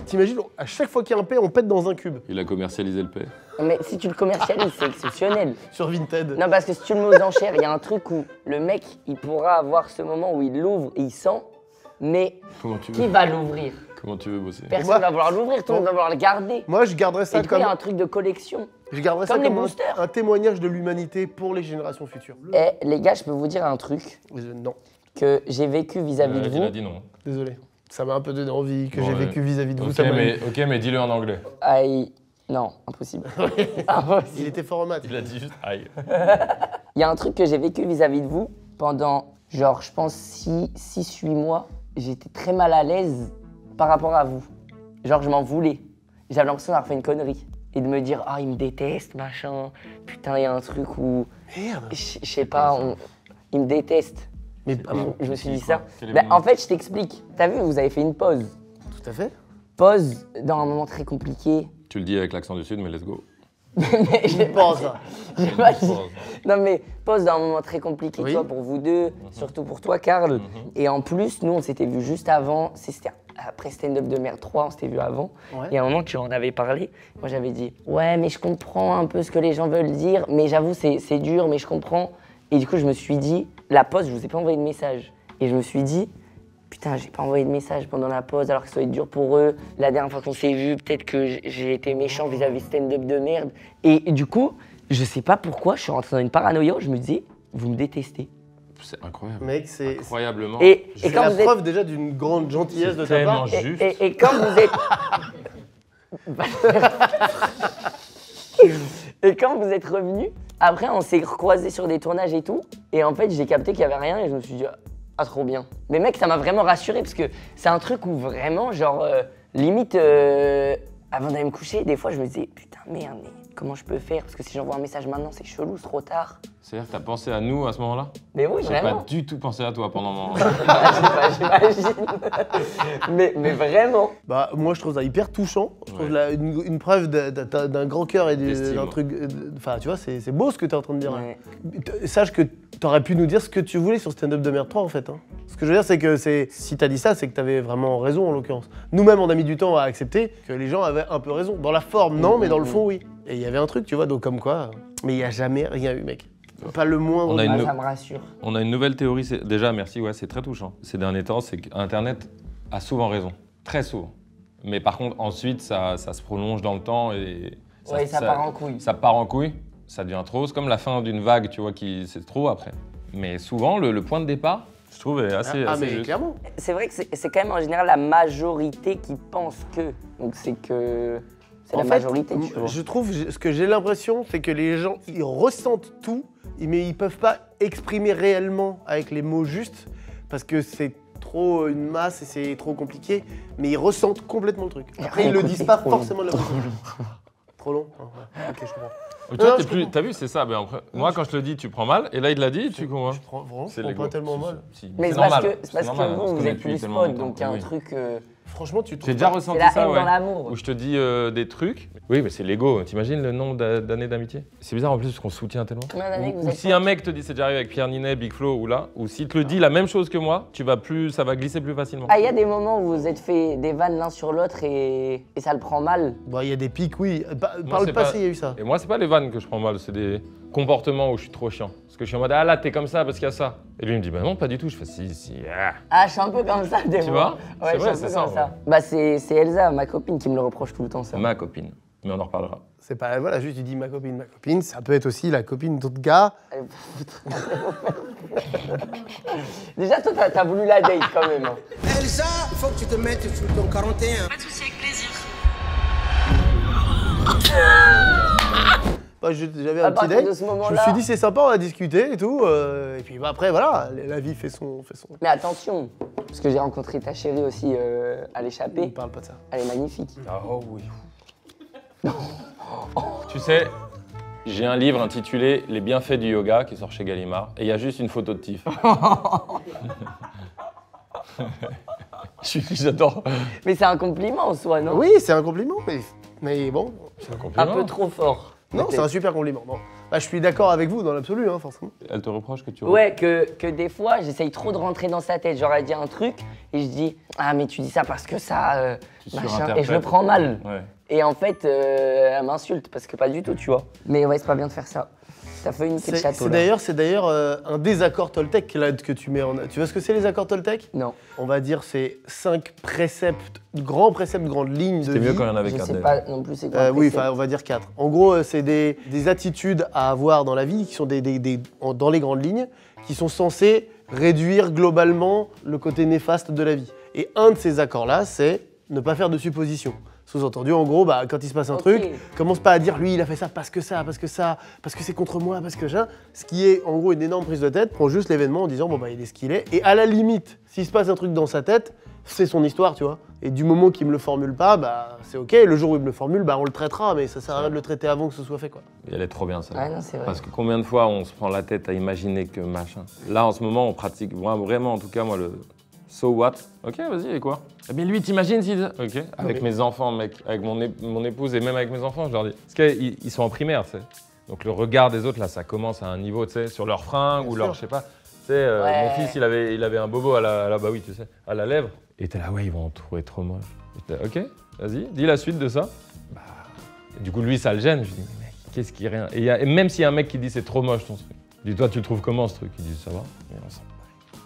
T'imagines, à chaque fois qu'il y a un paix, on pète dans un cube. Il a commercialisé le paix. Mais si tu le commercialises, c'est exceptionnel. Sur Vinted. Non, parce que si tu le mets aux enchères, il y a un truc où le mec, il pourra avoir ce moment où il l'ouvre et il sent, mais Comment tu qui veux va l'ouvrir? Comment tu veux bosser Personne moi- va vouloir l'ouvrir, tout le monde va vouloir le garder. Moi, je garderais Et ça du coup, il y comme, a un truc de collection. je garderais ça comme les comme boosters. un témoignage de l'humanité pour les générations futures. Eh, les gars, je peux vous dire un truc Non, que j'ai vécu vis-à-vis de Il a vous. dit non. désolé. Ça m'a un peu donné envie que Bon, j'ai ouais. vécu vis-à-vis de vous. Ok, ça m'a- mais dis-le en anglais. Aïe. Non, impossible. Impossible. Il était fort en maths. Il a dit juste aïe. Il y a un truc que j'ai vécu vis-à-vis de vous pendant, genre, je pense 6-8 mois. J'étais très mal à l'aise par rapport à vous. Genre, je m'en voulais. J'avais l'impression d'avoir fait une connerie. Et de me dire, ah, il me déteste, machin. Putain, il y a un truc où. Merde. Je sais pas, il me déteste. Mais Je me suis dit ça. Quel est Bah, le en fait, je t'explique. T'as vu, vous avez fait une pause. tout à fait. Pause dans un moment très compliqué. Tu le dis avec l'accent du sud, mais let's go. Mais j'ai Pense ça. j'ai pas dit. Non mais pause dans un moment très compliqué, Oui. tu vois, pour vous deux, surtout pour toi, Karl. Et en plus, nous, on s'était vus juste avant. C'était après Stand Up de Merde 3, on s'était vus avant. Ouais. Et à un moment, tu en avais parlé. Moi, j'avais dit, ouais, mais je comprends un peu ce que les gens veulent dire, mais j'avoue, c'est dur, mais je comprends. Et du coup, je me suis dit, la pause, je vous ai pas envoyé de message. Et je me suis dit, putain, j'ai pas envoyé de message pendant la pause alors que ça doit être dur pour eux. La dernière fois qu'on s'est vu, peut-être que j'ai été méchant vis-à-vis de stand-up de merde. Et du coup, je sais pas pourquoi, je suis rentré dans une paranoïa où je me disais, vous me détestez. C'est incroyable. Mec, c'est Incroyablement. Et c'est quand la vous êtes. preuve déjà d'une grande gentillesse de ta tellement part. juste. Et quand vous êtes. Et quand vous êtes revenu, après on s'est recroisés sur des tournages et tout, et en fait j'ai capté qu'il y avait rien et je me suis dit ah trop bien. Mais mec ça m'a vraiment rassuré parce que c'est un truc où vraiment genre limite avant d'aller me coucher, des fois, je me disais, putain, merde, mais comment je peux faire? Parce que si j'envoie un message maintenant, c'est chelou, c'est trop tard. C'est-à-dire que t'as pensé à nous à ce moment-là? Mais oui, J'ai vraiment. pas du tout pensé à toi pendant mon... J'imagine. mais vraiment. Bah, moi, je trouve ça hyper touchant. Je trouve une preuve d'un grand cœur et d'un truc. Enfin, tu vois, c'est beau ce que tu es en train de dire. Ouais. Sache que tu aurais pu nous dire ce que tu voulais sur Stand Up de Merde 3, en fait. Hein. Ce que je veux dire, c'est que si tu as dit ça, c'est que tu avais vraiment raison, en l'occurrence. Nous-mêmes, on a mis du temps à accepter que les gens avaient un peu raison. Dans la forme, non, mais dans le fond, oui. Et il y avait un truc, tu vois, donc comme quoi. Mais il n'y a jamais rien eu, mec. Pas le moindre. Ça me rassure. On a une nouvelle théorie. Déjà, merci, ouais, c'est très touchant. Ces derniers temps, c'est qu'Internet a souvent raison. Très souvent. Mais par contre, ensuite, ça se prolonge dans le temps et... Ça part en couille. Ça part en couille, ça devient trop. C'est comme la fin d'une vague, tu vois, c'est trop après. Mais souvent, le point de départ, je trouve, est assez mais juste. clairement. C'est vrai que c'est quand même en général la majorité qui pense que. Donc c'est que. C'est la majorité, tu vois. Je trouve, ce que j'ai l'impression, c'est que les gens, ils ressentent tout, mais ils peuvent pas exprimer réellement avec les mots justes, parce que c'est trop une masse et c'est trop compliqué, mais ils ressentent complètement le truc. Après, ils le disent pas forcément de la bonne façon. Trop long? Ok, je comprends. T'as vu, c'est ça. Ben après, moi, quand je le dis, tu prends mal, et là, il l'a dit, tu comprends. Je prends l'ego. pas tellement mal. Mais c'est parce que vous, vous êtes plus spot, donc il y a un truc. Franchement, tu trouves J'ai déjà pas ressenti la ça, haine ouais. dans l'amour. Où je te dis des trucs. Oui, mais c'est l'ego. T'imagines le nombre d'années d'amitié? C'est bizarre en plus parce qu'on se soutient tellement. Combien d'années que vous Ou êtes si un mec te dit, c'est déjà arrivé avec Pierre Ninet, Big Flo ou là, ou s'il te le dit la même chose que moi, ça va glisser plus facilement. Ah, il y a des moments où vous êtes fait des vannes l'un sur l'autre et ça le prend mal. Bah, il y a des pics, oui. Par le passé, il y a eu ça. Et moi, c'est pas les vannes que je prends mal, c'est des comportements où je suis trop chiant. Parce que je suis en mode, ah là, t'es comme ça parce qu'il y a ça. Et lui, il me dit, bah non, pas du tout. Je fais, si. Ah, je suis un peu comme ça, des Tu fois. vois? Ouais, C'est vrai, je suis un c'est peu comme ça, ça. Bah, c'est Elsa, ma copine, qui me le reproche tout le temps, ça. Ma copine. Mais on en reparlera. C'est pas, voilà, juste tu dis ma copine. Ça peut être aussi la copine d'autres gars. Déjà, toi, t'as voulu la date quand même. Hein. Elsa, il faut que tu te mettes sur ton 41. Pas de soucis, avec plaisir. Bah, j'avais À un petit partir date. de ce Je me moment-là. suis dit c'est sympa, on a discuté et tout. Et puis bah, après voilà, la vie fait son. Mais attention, parce que j'ai rencontré ta chérie aussi à On l'échappée. parle pas de ça. Elle est magnifique. Oh oui. Tu sais, j'ai un livre intitulé Les bienfaits du yoga qui sort chez Gallimard et il y a juste une photo de Tiff. J'adore. Mais c'est un compliment en soi, non? Oui, c'est un compliment, mais bon. C'est un Un compliment. peu trop fort. Non, c'est un super compliment. Bon. Bah, je suis d'accord avec vous dans l'absolu, hein, forcément. Elle te reproche que tu... Ouais, que des fois, j'essaye trop de rentrer dans sa tête. Genre, elle dit un truc et je dis « Ah, mais tu dis ça parce que ça... Tu machin. » surinterprètes. Et je le prends mal. Ouais. Et en fait, elle m'insulte parce que pas du tout, tu vois. Mais ouais, c'est pas bien de faire ça. Ça fait une petite château, là. C'est d'ailleurs un désaccord Toltec là, que tu mets en... Tu vois ce que c'est les accords Toltec? Non. On va dire c'est 5 préceptes, grandes lignes de C'était vie. mieux quand il y en avait Je 4 sais pas non plus c'est quoi. Oui, précepte. on va dire 4. En gros, c'est des attitudes à avoir dans la vie qui sont dans les grandes lignes, qui sont censées réduire globalement le côté néfaste de la vie. Et un de ces accords-là, c'est ne pas faire de suppositions. Sous-entendu, en gros, bah, quand il se passe un truc, commence pas à dire lui il a fait ça, parce que c'est contre moi, parce que ça. Ce qui est en gros une énorme prise de tête, prend juste l'événement en disant bon bah il est ce qu'il est. Et à la limite, s'il se passe un truc dans sa tête, c'est son histoire, tu vois. Et du moment qu'il me le formule pas, bah c'est ok. Le jour où il me le formule, bah on le traitera, mais ça sert à rien de le traiter avant que ce soit fait, quoi. Et elle est trop bien ça. Ouais, non, c'est vrai. Parce que combien de fois on se prend la tête à imaginer que machin. Là en ce moment on pratique vraiment en tout cas moi le so what. Ok vas-y et quoi? Eh bien lui t'imagines si... Ok. Avec mes enfants mec, avec mon épouse et même avec mes enfants je leur dis. Parce qu'ils sont en primaire tu sais. Donc le regard des autres là ça commence à un niveau tu sais sur leurs fringues ou leur je sais pas. Tu sais Ouais. mon fils il avait un bobo à la bah oui tu sais à la lèvre. Et t'es là ouais ils vont en trouver trop moche. Ok vas-y dis la suite de ça. Bah et du coup lui ça le gêne. Je dis mais mec qu'est-ce qui rien. Et même s'il y a un mec qui dit c'est trop moche ton truc. Je dis toi tu le trouves comment ce truc? Il dit ça va. Et on s'en...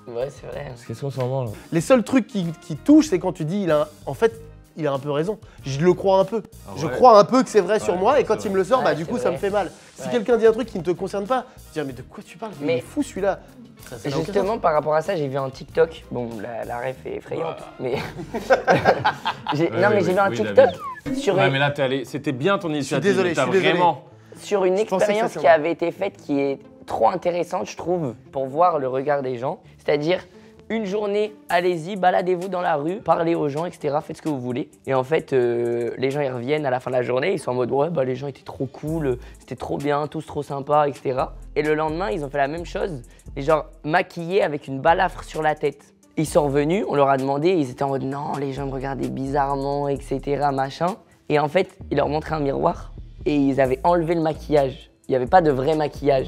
Ouais, c'est vrai. Qu'est-ce qu'on s'en branle? Les seuls trucs qui touchent, c'est quand tu dis en fait, il a un peu raison. Je le crois un peu. Ah ouais. Je crois un peu que c'est vrai sur moi, et quand c'est il me le sort, Ouais, bah du c'est coup ça vrai. me fait mal. Si Ouais. quelqu'un dit un truc qui ne te concerne pas, tu dis mais de quoi tu parles? Il Mais- est fou celui-là. Ça n'a aucun Justement, par rapport à ça, j'ai vu un TikTok. Bon, la ref est effrayante, mais. Non, mais j'ai vu un oui, TikTok sur Ouais une, mais là t'es allé... C'était bien ton initiative. désolé, mais t'as je suis désolé. vraiment... sur une Je pensais que expérience ça, c'est qui vrai. avait été faite qui est trop intéressante, je trouve, pour voir le regard des gens. C'est-à-dire, une journée, allez-y, baladez-vous dans la rue, parlez aux gens, etc. Faites ce que vous voulez. Et en fait, les gens ils reviennent à la fin de la journée, ils sont en mode ouais, bah les gens étaient trop cool, c'était trop bien, tous trop sympas, etc. Et le lendemain, ils ont fait la même chose, et genre maquillés avec une balafre sur la tête. Ils sont revenus, on leur a demandé, ils étaient en mode non, les gens me regardaient bizarrement, etc. machin. Et en fait, ils leur montraient un miroir et ils avaient enlevé le maquillage. Il n'y avait pas de vrai maquillage.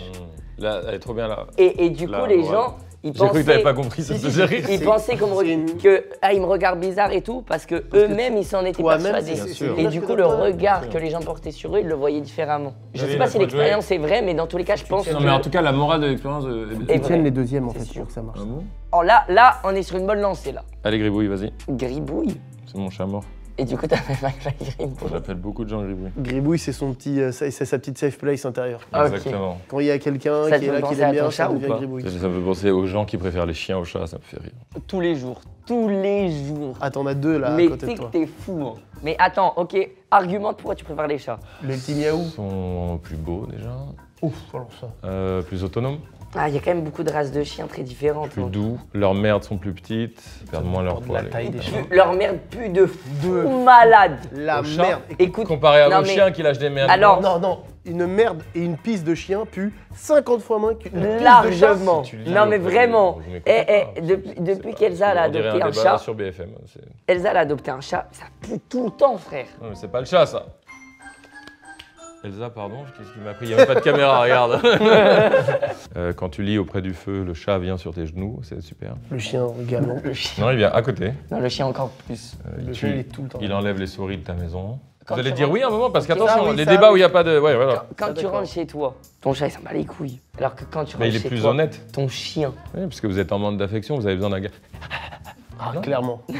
Là, elle est trop bien là. Et du coup, Là, les ouais. gens, ils J'ai cru que pensaient... t'avais pas compris, ça te faisait rire. Ils pensaient ils me regardent bizarre et tout, parce que eux-mêmes, ils s'en étaient persuadés. Et du coup, le regard que les gens portaient sur eux, ils le voyaient différemment. Je sais pas si l'expérience est vraie, mais dans tous les cas, je pense que... Non, mais en tout cas, la morale de l'expérience... Ils tiennent les deuxièmes en fait sûr. pour que ça marche. Ah bon? Oh, là, on est sur une bonne lancée, là. Allez, Gribouille, vas-y. Gribouille. C'est mon chat mort. Et du coup, t'as fait McFly Gribouille. J'appelle beaucoup de gens Gribouille. Gribouille, c'est son petit, c'est sa petite safe place intérieure. Ah, ok. Exactement. Quand il y a quelqu'un Ça qui te est fait là, qui penser l'aime à bien, ton ça chat ou devient pas Gribouille. Ça me fait penser aux gens qui préfèrent les chiens aux chats, ça me fait rire. Tous les jours. Tous les jours. Ah, t'en as deux là Mais à côté tu de sais que toi. t'es fou. Hein. Mais attends, ok, argumente pourquoi tu préfères les chats. Le petit miaou. Ils sont plus beaux déjà, Ouf, alors ça. plus autonomes, Ah, il y a quand même beaucoup de races de chiens très différentes. plus hein. doux. Leurs merdes sont plus petites, ils perdent moins leur de poids. la taille des chiens. Leur merde pue de fou malade. La Au chat. merde. Écoute, Comparé à non, vos mais- chiens qui lâchent des merdes. Alors- Non, non, une merde et une pisse de chien puent 50 fois moins qu'une pisse de chat. largement. Si tu lis Non mais auprès vraiment. vous m'écoutez pas, Depuis qu'Elsa elle a On dirait adopté un un débat chat, sur BFM. c'est- Elsa elle a adopté un chat, ça pue tout le temps frère. Non, mais c'est pas le chat, ça. Elsa, pardon, qu'est-ce qui m'a pris? Il n'y a même pas de caméra, regarde. Quand tu lis auprès du feu, le chat vient sur tes genoux, c'est super. Le chien également. Le chien. Non, il vient à côté. Non, le chien encore plus. Le chien, il est tout le temps. Il enlève les souris de ta maison. Quand Vous allez tu dire rentres- oui à un moment, parce Ça, qu'attention, oui, les ça, débats oui. où il n'y a pas de... Ouais, voilà. Quand tu d'accord. rentres chez toi, ton chat il s'en bat les couilles. Alors que quand tu rentres Mais il est chez plus toi, honnête. ton chien. Oui, parce que vous êtes en manque d'affection, vous avez besoin d'un gars. Ah, clairement. Oui,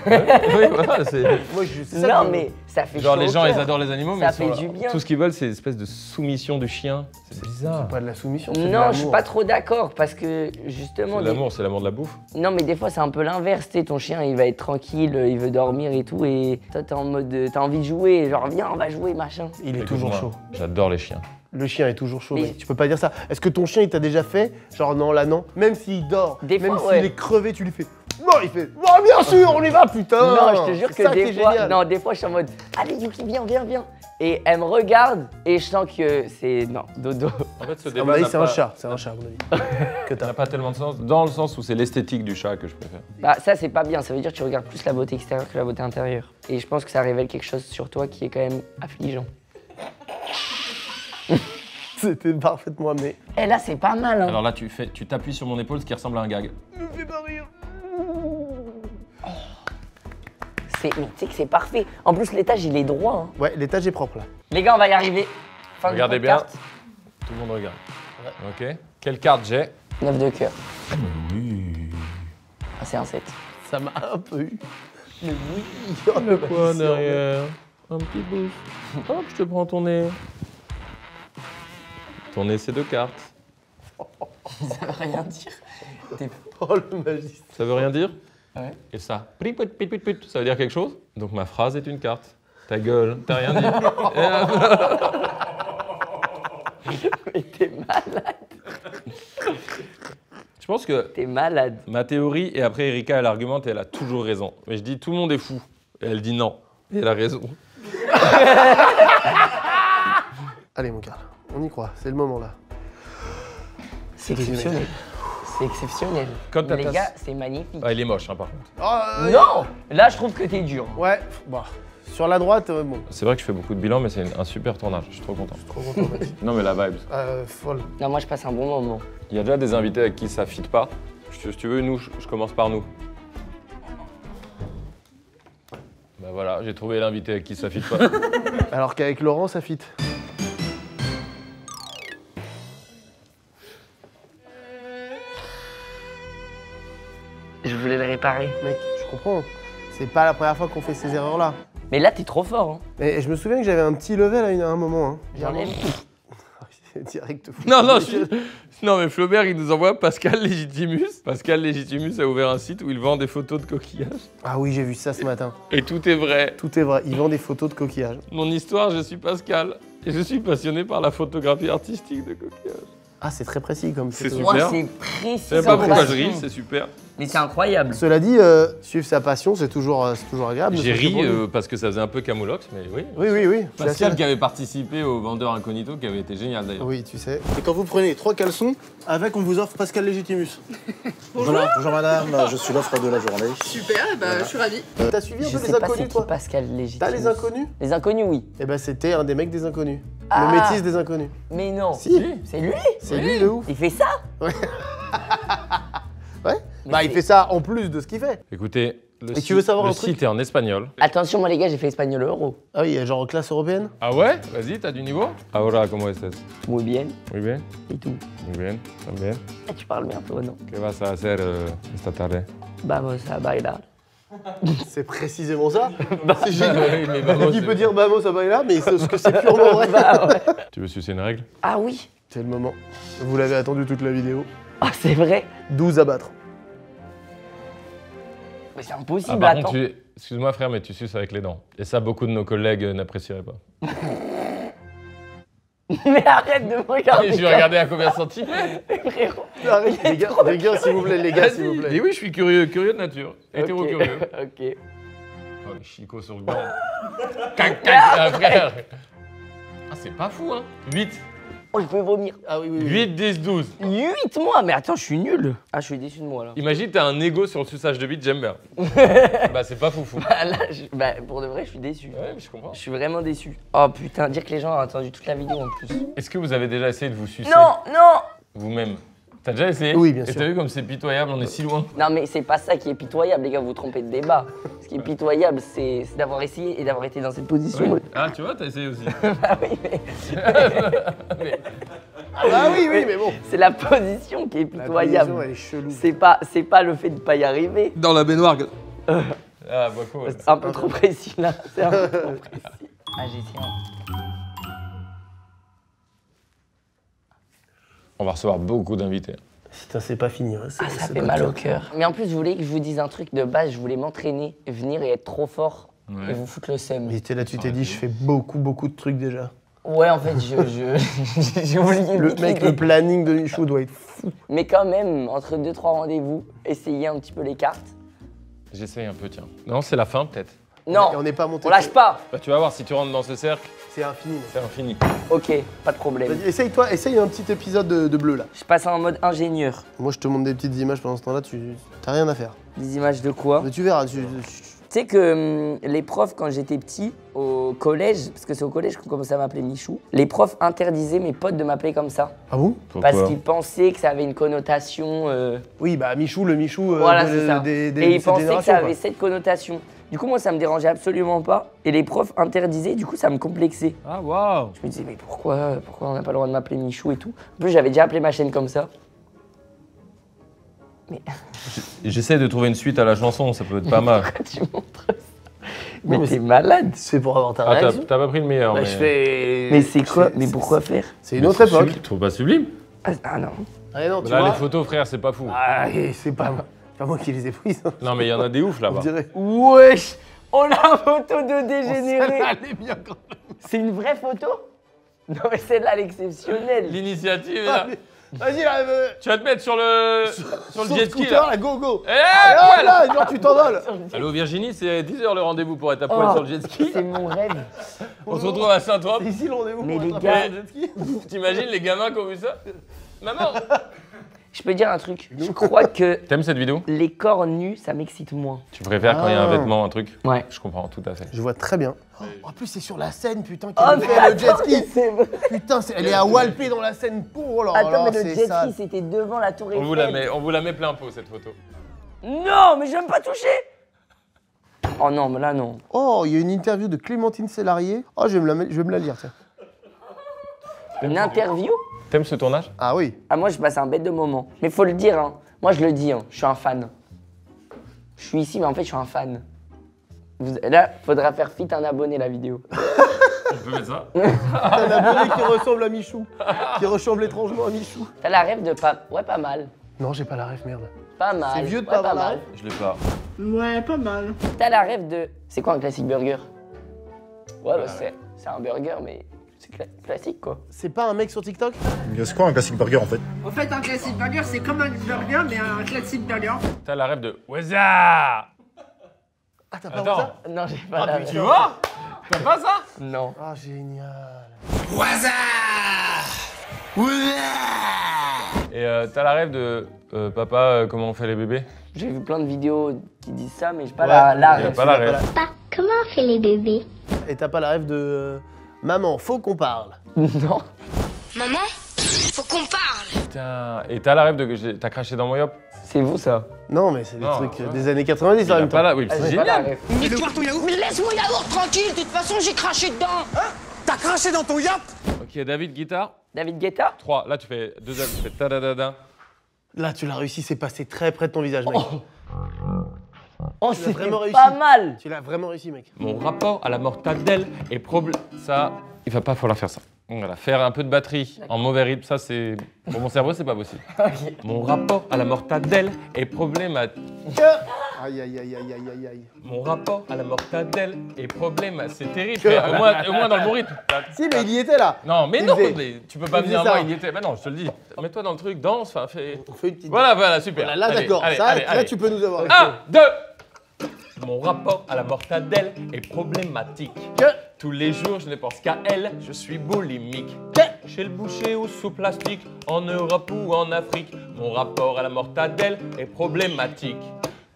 voilà, c'est... Moi, c'est ça Non que- mais ça fait Genre chaud les au gens, ils cœur. adorent les animaux, Ça mais ils fait sont là. du bien. Tout ce qu'ils veulent, c'est une espèce de soumission du chien. C'est bizarre. Pas de la soumission, c'est de Non, l'amour. je suis pas trop d'accord parce que justement. C'est l'amour, c'est l'amour de la bouffe. Non, mais des fois, c'est un peu l'inverse. Tu sais, ton chien, il va être tranquille, il veut dormir et tout. Et toi, t'es en mode. T'as envie de jouer. Genre, viens, on va jouer, machin. Il est toujours Écoute-moi, chaud. J'adore les chiens. Le chien est toujours chaud, Mais- mec. Tu peux pas dire ça. Est-ce que ton chien, il t'a déjà fait? Genre, non, là, non. Même s'il dort, Des même fois, s'il ouais. est crevé, tu lui fais. Non, il fait. Oh, bien sûr, on y va, putain! Non, je te jure C'est ça que qui des est fois. génial. Non, des fois, je suis en mode. Allez, Yuki, viens, viens, viens. Et elle me regarde et je sens que c'est. Non, dodo. En fait, ce À mon débat avis, n'a c'est un pas- chat. C'est un chat, à mon avis. Que Ça n'a t'as. pas tellement de sens, dans le sens où c'est l'esthétique du chat que je préfère. Bah, ça, c'est pas bien. Ça veut dire que tu regardes plus la beauté extérieure que la beauté intérieure. Et je pense que ça révèle quelque chose sur toi qui est quand même affligeant. C'était parfaitement amené. Et là, c'est pas mal, hein. Alors là, tu t'appuies sur mon épaule, ce qui ressemble à un gag. Me fais pas rire. Mais tu sais que c'est parfait. En plus, l'étage, il est droit, hein. Ouais, l'étage est propre là. Les gars, on va y arriver. Fin du Regardez bien. podcast. Tout le monde regarde. Ok. Quelle carte j'ai? 9 de cœur. Ah, c'est un 7. Ça m'a un peu eu. Mais oui. Le quoi derrière? Un petit bouffe. Hop, je te prends ton nez. Ton nez, c'est 2 cartes. Ça veut rien dire. Oh, le magicien. Ça veut rien dire? Ouais. Et ça? Prit, prit, prit, prit, prit, ça veut dire quelque chose? Donc ma phrase est une carte. Ta gueule, t'as rien dit. Mais t'es malade. Je pense que T'es malade. ma théorie, et après Erika, elle argumente et elle a toujours raison. Mais je dis tout le monde est fou. Et elle dit non. Et elle a raison. Allez, mon Karl, on y croit. C'est le moment là. C'est exceptionnel. C'est exceptionnel. Quand t'as Les ta- gars, c'est magnifique. Ah, il est moche, hein, par contre. Oh, Non. Là, je trouve que t'es dur. Ouais, bon. Sur la droite, bon. C'est vrai que je fais beaucoup de bilans, mais c'est un super tournage. Je suis trop content. Trop content, Maxime. Non, mais la vibe. Folle. Non, moi, je passe un bon moment. Il y a déjà des invités avec qui ça fit pas. Si tu veux, nous, je commence par nous. Bah voilà, j'ai trouvé l'invité avec qui ça fit pas. Alors qu'avec Laurent, ça fit. Je voulais le réparer. Mec, je comprends. C'est pas la première fois qu'on fait ces erreurs-là. Mais là, t'es trop fort, hein. Et je me souviens que j'avais un petit level à un moment. Hein. J'enlève. Direct fou. non, non, mais Flaubert, il nous envoie Pascal Légitimus. Pascal Légitimus a ouvert un site où il vend des photos de coquillages. Ah oui, j'ai vu ça ce matin. Et tout est vrai. Tout est vrai. Il vend des photos de coquillages. Mon histoire, je suis Pascal. Et je suis passionné par la photographie artistique de coquillages. Ah, c'est très précis comme C'est photo. super. Moi, c'est précis. Je sais pas comme pourquoi je passion. ris, c'est super. Mais c'est incroyable. Cela dit, suivre sa passion, c'est toujours agréable. ne J'ai serait-ce que ri pour lui. parce que ça faisait un peu camoulox, mais oui. Oui, oui, oui. c'est Pascal assez- qui avait participé au Vendeur Incognito, qui avait été génial d'ailleurs. Oui, tu sais. Et quand vous prenez 3 caleçons, avec on vous offre Pascal Légitimus. Voilà, bonjour madame, je suis l'offre de la journée. Super, je suis ravie. T'as suivi un Je peu sais les pas c'est inconnus, qui toi Pascal Légitimus. T'as les inconnus Les inconnus, oui. Eh ben, c'était un des mecs des inconnus. Ah. Le métis des inconnus. Mais non. Si, C'est lui. c'est lui de ouf. Il fait ça. Ouais. Bah, il fait ça en plus de ce qu'il fait. Écoutez, le, Et tu veux savoir le un truc site est en espagnol. Attention, moi les gars, j'ai fait espagnol euro. Ah oui, genre en classe européenne. Ah ouais? Vas-y, t'as du niveau? Ahora, ¿cómo estás? Muy bien. Muy bien, Et tout. muy bien, también. Ah, tu parles bien, toi, non? ¿Qué vas a hacer esta tarde? Vamos a bailar. C'est précisément ça. C'est oui, génial. mais vamos, Il peut c'est- dire Bamos à là, mais c'est ce que c'est purement vrai. Bah ouais. Tu veux sucer une règle? Ah oui. C'est le moment. Vous l'avez attendu toute la vidéo. Ah, c'est vrai. 12 à battre. Mais c'est Ah, impossible, par attends. contre, excuse-moi frère, mais tu suces avec les dents. Et ça, beaucoup de nos collègues n'apprécieraient pas. Mais arrête de me regarder. Je vais regarder à combien de centimètres. Frérot. Arrête, les gars, s'il vous plaît, les gars, s'il vous Dis plaît. oui, je suis curieux de nature. Hétéro Ok. curieux. Ok. Oh, les chicots sur le gant. Cac, cac, frère. Ah, c'est pas fou, hein. 8. Oh, je peux vomir. Ah oui, oui, oui. 8, 10, 12. 8 mois. Mais attends, je suis nul. Ah, je suis déçu de moi là. Imagine, t'as un ego sur le suçage de bite, j'aime bien. Bah, c'est pas foufou. Ah, là, bah, pour de vrai, je suis déçu. Ouais, mais je comprends. Je suis vraiment déçu. Oh putain, dire que les gens ont attendu toute la vidéo en plus. Est-ce que vous avez déjà essayé de vous sucer Non, non. vous-même? T'as déjà essayé? Oui, bien Et sûr. t'as vu comme c'est pitoyable, on est si loin. Non mais c'est pas ça qui est pitoyable, les gars, vous vous trompez de débat. Ce qui est pitoyable, c'est d'avoir essayé et d'avoir été dans cette position. Oui. Ah, tu vois, t'as essayé aussi. Ah oui, mais Ah oui, oui, mais bon. c'est la position qui est La pitoyable. position, elle est chelou. C'est pas le fait de pas y arriver. Dans la baignoire. Ah, beaucoup. Ouais. C'est un peu trop précis là. C'est un peu trop précis. Ah, j'ai essayé. On va recevoir beaucoup d'invités. Putain, c'est pas fini. Hein. Ah, ça fait mal au cœur. Mais en plus, je voulais que je vous dise un truc de base. Je voulais m'entraîner, venir et être trop fort Ouais. et vous foutre le seum. Mais t'es là, tu t'es dit, je fais beaucoup de trucs déjà. Ouais, en fait, j'ai oublié Le vite mec, l'idée. le planning de Michou doit être fou. Mais quand même, entre 2-3 rendez-vous, essayez un petit peu les cartes. J'essaye un peu, tiens. Non, c'est la fin, peut-être. Non, Et on n'est pas monté. on lâche pas. Bah, tu vas voir, si tu rentres dans ce cercle, C'est infini. mec. c'est infini. Ok, pas de problème. Vas-y, essaye un petit épisode de bleu là. Je passe en mode ingénieur. Moi, je te montre des petites images pendant ce temps-là, tu t'as rien à faire. Des images de quoi? Mais tu verras. Tu sais que les profs, quand j'étais petit, au collège, parce que c'est au collège qu'on commençait à m'appeler Michou, les profs interdisaient mes potes de m'appeler comme ça. Ah bon? Parce qu'ils pensaient que ça avait une connotation. Oui, bah Michou, le Michou Voilà, de c'est ça. des Et ils cette pensaient que génération, ça quoi. avait cette connotation. Du coup, moi, ça me dérangeait absolument pas. Et les profs interdisaient, du coup, ça me complexait. Ah, waouh! Je me disais, mais pourquoi on n'a pas le droit de m'appeler Michou et tout? En plus, j'avais déjà appelé ma chaîne comme ça. Mais J'essaie de trouver une suite à la chanson, ça peut être pas mal. pourquoi tu montres ça? Mais t'es malade. C'est pour avoir ta Ah, réaction. t'as pas pris le meilleur, Bah, mais... je fais. Mais c'est je quoi? fais- Mais pourquoi faire? C'est une autre époque. Tu trouves pas sublime? Ah non. Ah non, tu Là, vois. les photos, frère, c'est pas fou. Ah, et c'est pas moi qui les ai prises. hein, Non, mais il y en a des ouf on là-bas. dirait. Wesh! On a une photo de Celle-là, dégénéré. elle est bien quand C'est une vraie photo? Non mais celle-là, elle est exceptionnelle. L'initiative est là. même. Vas-y, là, Tu vas te mettre sur le jet ski scooter, là. là, go, go. Eh, Ah, poil. là, genre, tu t'envoles. Allô Virginie, c'est 10h le rendez-vous pour être à poil Oh, sur le jet ski. C'est mon rêve. On se retrouve à Saint-Trope. C'est ici le rendez-vous Mais pour les attraper gars- le jet ski. T'imagines les gamins qui ont vu ça? Maman! Je peux dire un truc. Je crois que T'aimes cette vidéo? les corps nus, ça m'excite moins. Tu préfères quand il y a un Ah. vêtement, un truc? Ouais. Je comprends tout à fait. Je vois très bien. En plus, c'est sur la scène, putain, qui Oh, nous fait le jet ski. c'est vrai. Putain, elle est à Walpé dans la scène pour là. Attends, mais là, le c'est jet sale. ski, c'était devant la tour Eiffel. On vous la met plein pot cette photo. Non, mais j'aime pas toucher. Oh non, mais là, non. Oh, il y a une interview de Clémentine Célarié. Oh, je vais me la lire, tiens. Une interview? T'aimes ce tournage? Ah oui. Ah, moi, je passe un bête de moment. Mais faut le dire, hein. Moi, je le dis, hein. Je suis un fan. Je suis ici, mais en fait, je suis un fan. Là, faudra faire fit un abonné, la vidéo. On peut mettre ça? Un abonné qui ressemble à Michou. Qui ressemble étrangement à Michou. T'as la rêve de pas... Ouais, pas mal. Non, j'ai pas la rêve, merde. Pas mal. C'est vieux de Ouais, pas avoir la mal. rêve. Je l'ai pas. Ouais, pas mal. T'as la rêve de... C'est quoi un classique burger? Ouais, bah, c'est un burger, mais C'est classique quoi. C'est pas un mec sur TikTok? C'est quoi un classique burger en fait? En fait, un classique burger, c'est comme un burger, mais un classique burger. T'as la rêve de Waza. Ah, t'as pas Attends. ça? Non, j'ai pas la Tu vois? T'as pas ça? Non. Ah, génial. Et t'as la rêve de papa, comment on fait les bébés? J'ai vu plein de vidéos qui disent ça, mais j'ai pas Ouais, la y a rêve. pas la rêve. Papa, comment on fait les bébés? Et t'as pas la rêve de maman, faut qu'on parle. Non. Maman, faut qu'on parle. Putain. Et t'as la rêve de t'as craché dans mon yop? C'est vous ça. Non, mais c'est des Non, trucs ouais. des années 90 Il en a même pas temps. la... Oui, Ah, c'est j'ai pas la génial. rêve. Nique-toi ton yaourt. Mais laisse-moi yaourt tranquille, de toute façon j'ai craché dedans. T'as craché dans ton yap. Ok, David, guitare. David Guetta. 3. Là, tu fais 2 tu fais ta-da-da-da. Là, tu l'as réussi, c'est passé très près de ton visage, mec. Oh, Tu l'as c'était vraiment réussi. pas mal. Tu l'as vraiment réussi, mec. Mon rapport à la mortadelle est problème. Ça, il va pas falloir faire ça. Voilà, faire un peu de batterie en mauvais rythme, ça c'est. Pour mon cerveau, c'est pas possible. Mon rapport à la mortadelle est problématique. Aïe, aïe, aïe, aïe, aïe, aïe, aïe. Mon rapport à la mortadelle est problématique. C'est terrible. Mais au moins dans le bon rythme. Si, mais il y était là. Non, mais Il non, faisait- mais tu peux pas il venir à faisait moi, ça. il y était. Bah non, je te le dis. Mets-toi dans le truc, danse, enfin, fais. On fait une petite. Voilà, super. Voilà, là, Allez, d'accord. allez, Ça, allez, là, allez. tu peux nous avoir. 1, 2. Mon rapport à la mortadelle est problématique. Tous les jours, je ne pense qu'à elle, je suis boulimique. Chez le boucher ou sous plastique, en Europe ou en Afrique, mon rapport à la mortadelle est problématique.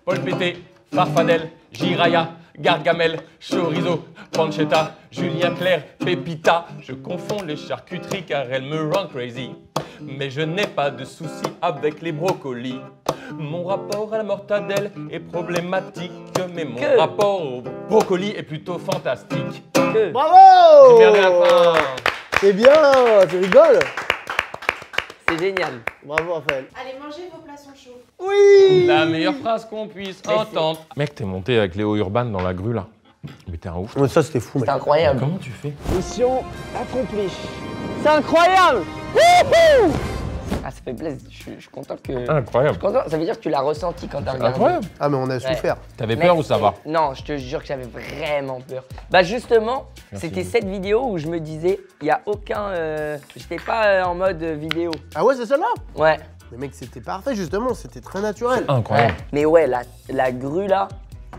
Paul Pété, Farfadel, Jiraya, Gargamel, Chorizo, Pancetta, Julien Clerc, Pépita. Je confonds les charcuteries car elles me rendent crazy. Mais je n'ai pas de soucis avec les brocolis. Mon rapport à la mortadelle est problématique, mais mon rapport au brocoli est plutôt fantastique. Bravo! J'ai merdé la fin. C'est bien, tu rigoles? C'est génial. Bravo, Raphaël. Allez, mangez vos poissons chauds. Oui! La meilleure phrase qu'on puisse entendre. Mec, t'es monté avec Léo Urban dans la grue là. Mais t'es un ouf. Ouais, ça, c'était fou, mec. C'est incroyable. Comment tu fais? Mission accomplie. C'est incroyable. Wouhou! Ah, ça fait plaisir. Je suis content que. Incroyable. Content. Ça veut dire que tu l'as ressenti quand t'as regardé. Incroyable. Ah, mais on a souffert. T'avais peur ou ça va? Non, je te jure que j'avais vraiment peur. Bah justement, Merci. c'était cette vidéo où je me disais, il y a aucun. J'étais pas en mode vidéo. Ah ouais, c'est celle-là? Ouais. Mais mec, c'était parfait, justement. C'était très naturel. Incroyable. Mais ouais, la grue là.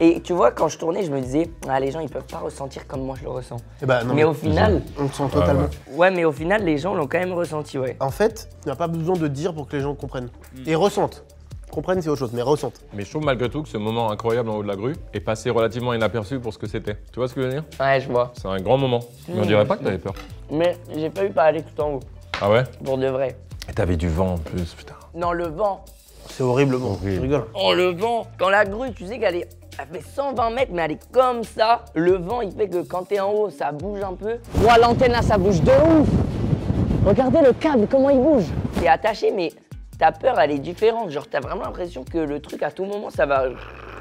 Et tu vois, quand je tournais, je me disais, ah, les gens ils peuvent pas ressentir comme moi je le ressens. Eh ben, non, mais au final. On le sent totalement. Ouais, mais au final, les gens l'ont quand même ressenti, ouais. En fait, il n'y a pas besoin de dire pour que les gens comprennent. Et ressentent. Comprennent, c'est autre chose, mais ressentent. Mais je trouve malgré tout que ce moment incroyable en haut de la grue est passé relativement inaperçu pour ce que c'était. Tu vois ce que je veux dire? Ouais, je vois. C'est un grand moment. Mais on dirait pas que t'avais peur. Mais j'ai pas eu pas aller tout en haut, Ah ouais? pour de vrai. Et t'avais du vent en plus, putain. Non, le vent. C'est horrible, bon. Je rigole. Oh, le vent. Quand la grue, tu sais qu'elle fait 120 mètres, mais elle est comme ça. Le vent, il fait que quand t'es en haut, ça bouge un peu. Ouah, l'antenne là, ça bouge de ouf. Regardez le câble, comment il bouge. T'es attaché, mais ta peur, elle est différente. Genre, t'as vraiment l'impression que le truc, à tout moment, ça va.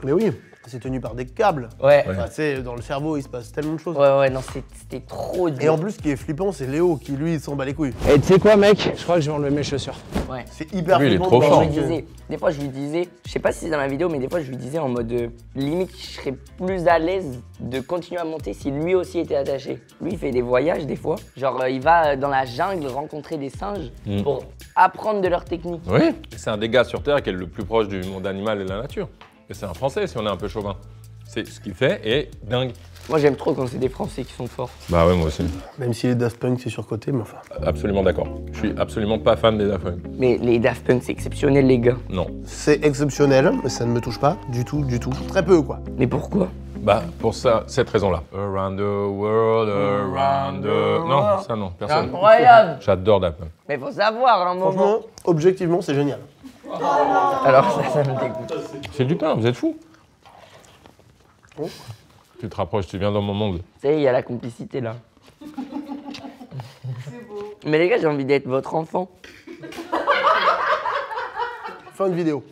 Mais oui, c'est tenu par des câbles. Ouais. Enfin, tu sais, dans le cerveau, il se passe tellement de choses. Ouais, non, c'était trop dur. Et en plus, ce qui est flippant, c'est Léo qui, lui, il s'en bat les couilles. Et tu sais quoi, mec? Je crois que je vais enlever mes chaussures. Ouais. C'est hyper Lui, il est flippant. trop de fort. voir Je lui que- disais, des fois je lui disais, je sais pas si c'est dans la vidéo, mais des fois je lui disais en mode limite je serais plus à l'aise de continuer à monter si lui aussi était attaché. Lui il fait des voyages des fois, genre il va dans la jungle rencontrer des singes pour apprendre de leur technique. Oui. C'est un des gars sur Terre qui est le plus proche du monde animal et de la nature. Et c'est un Français si on est un peu chauvin. C'est ce qu'il fait est dingue. Moi j'aime trop quand c'est des Français qui sont forts. Bah ouais, moi aussi. Même si les Daft Punk, c'est surcoté, mais enfin. Absolument d'accord. Je suis absolument pas fan des Daft Punk. Mais les Daft Punk c'est exceptionnel les gars. Non. C'est exceptionnel, mais ça ne me touche pas du tout, du tout. Très peu, quoi. Mais pourquoi? Bah pour ça, cette raison-là. Around the world, around the... Non, ça non, personne. Incroyable. J'adore Daft Punk. Mais faut savoir à un moment. Franchement, objectivement, c'est génial. Alors ça me dégoûte. C'est du pain, vous êtes fous. Oh. Tu te rapproches, tu viens dans mon monde. Tu sais, il y a la complicité là. Mais les gars, j'ai envie d'être votre enfant. Fin de vidéo.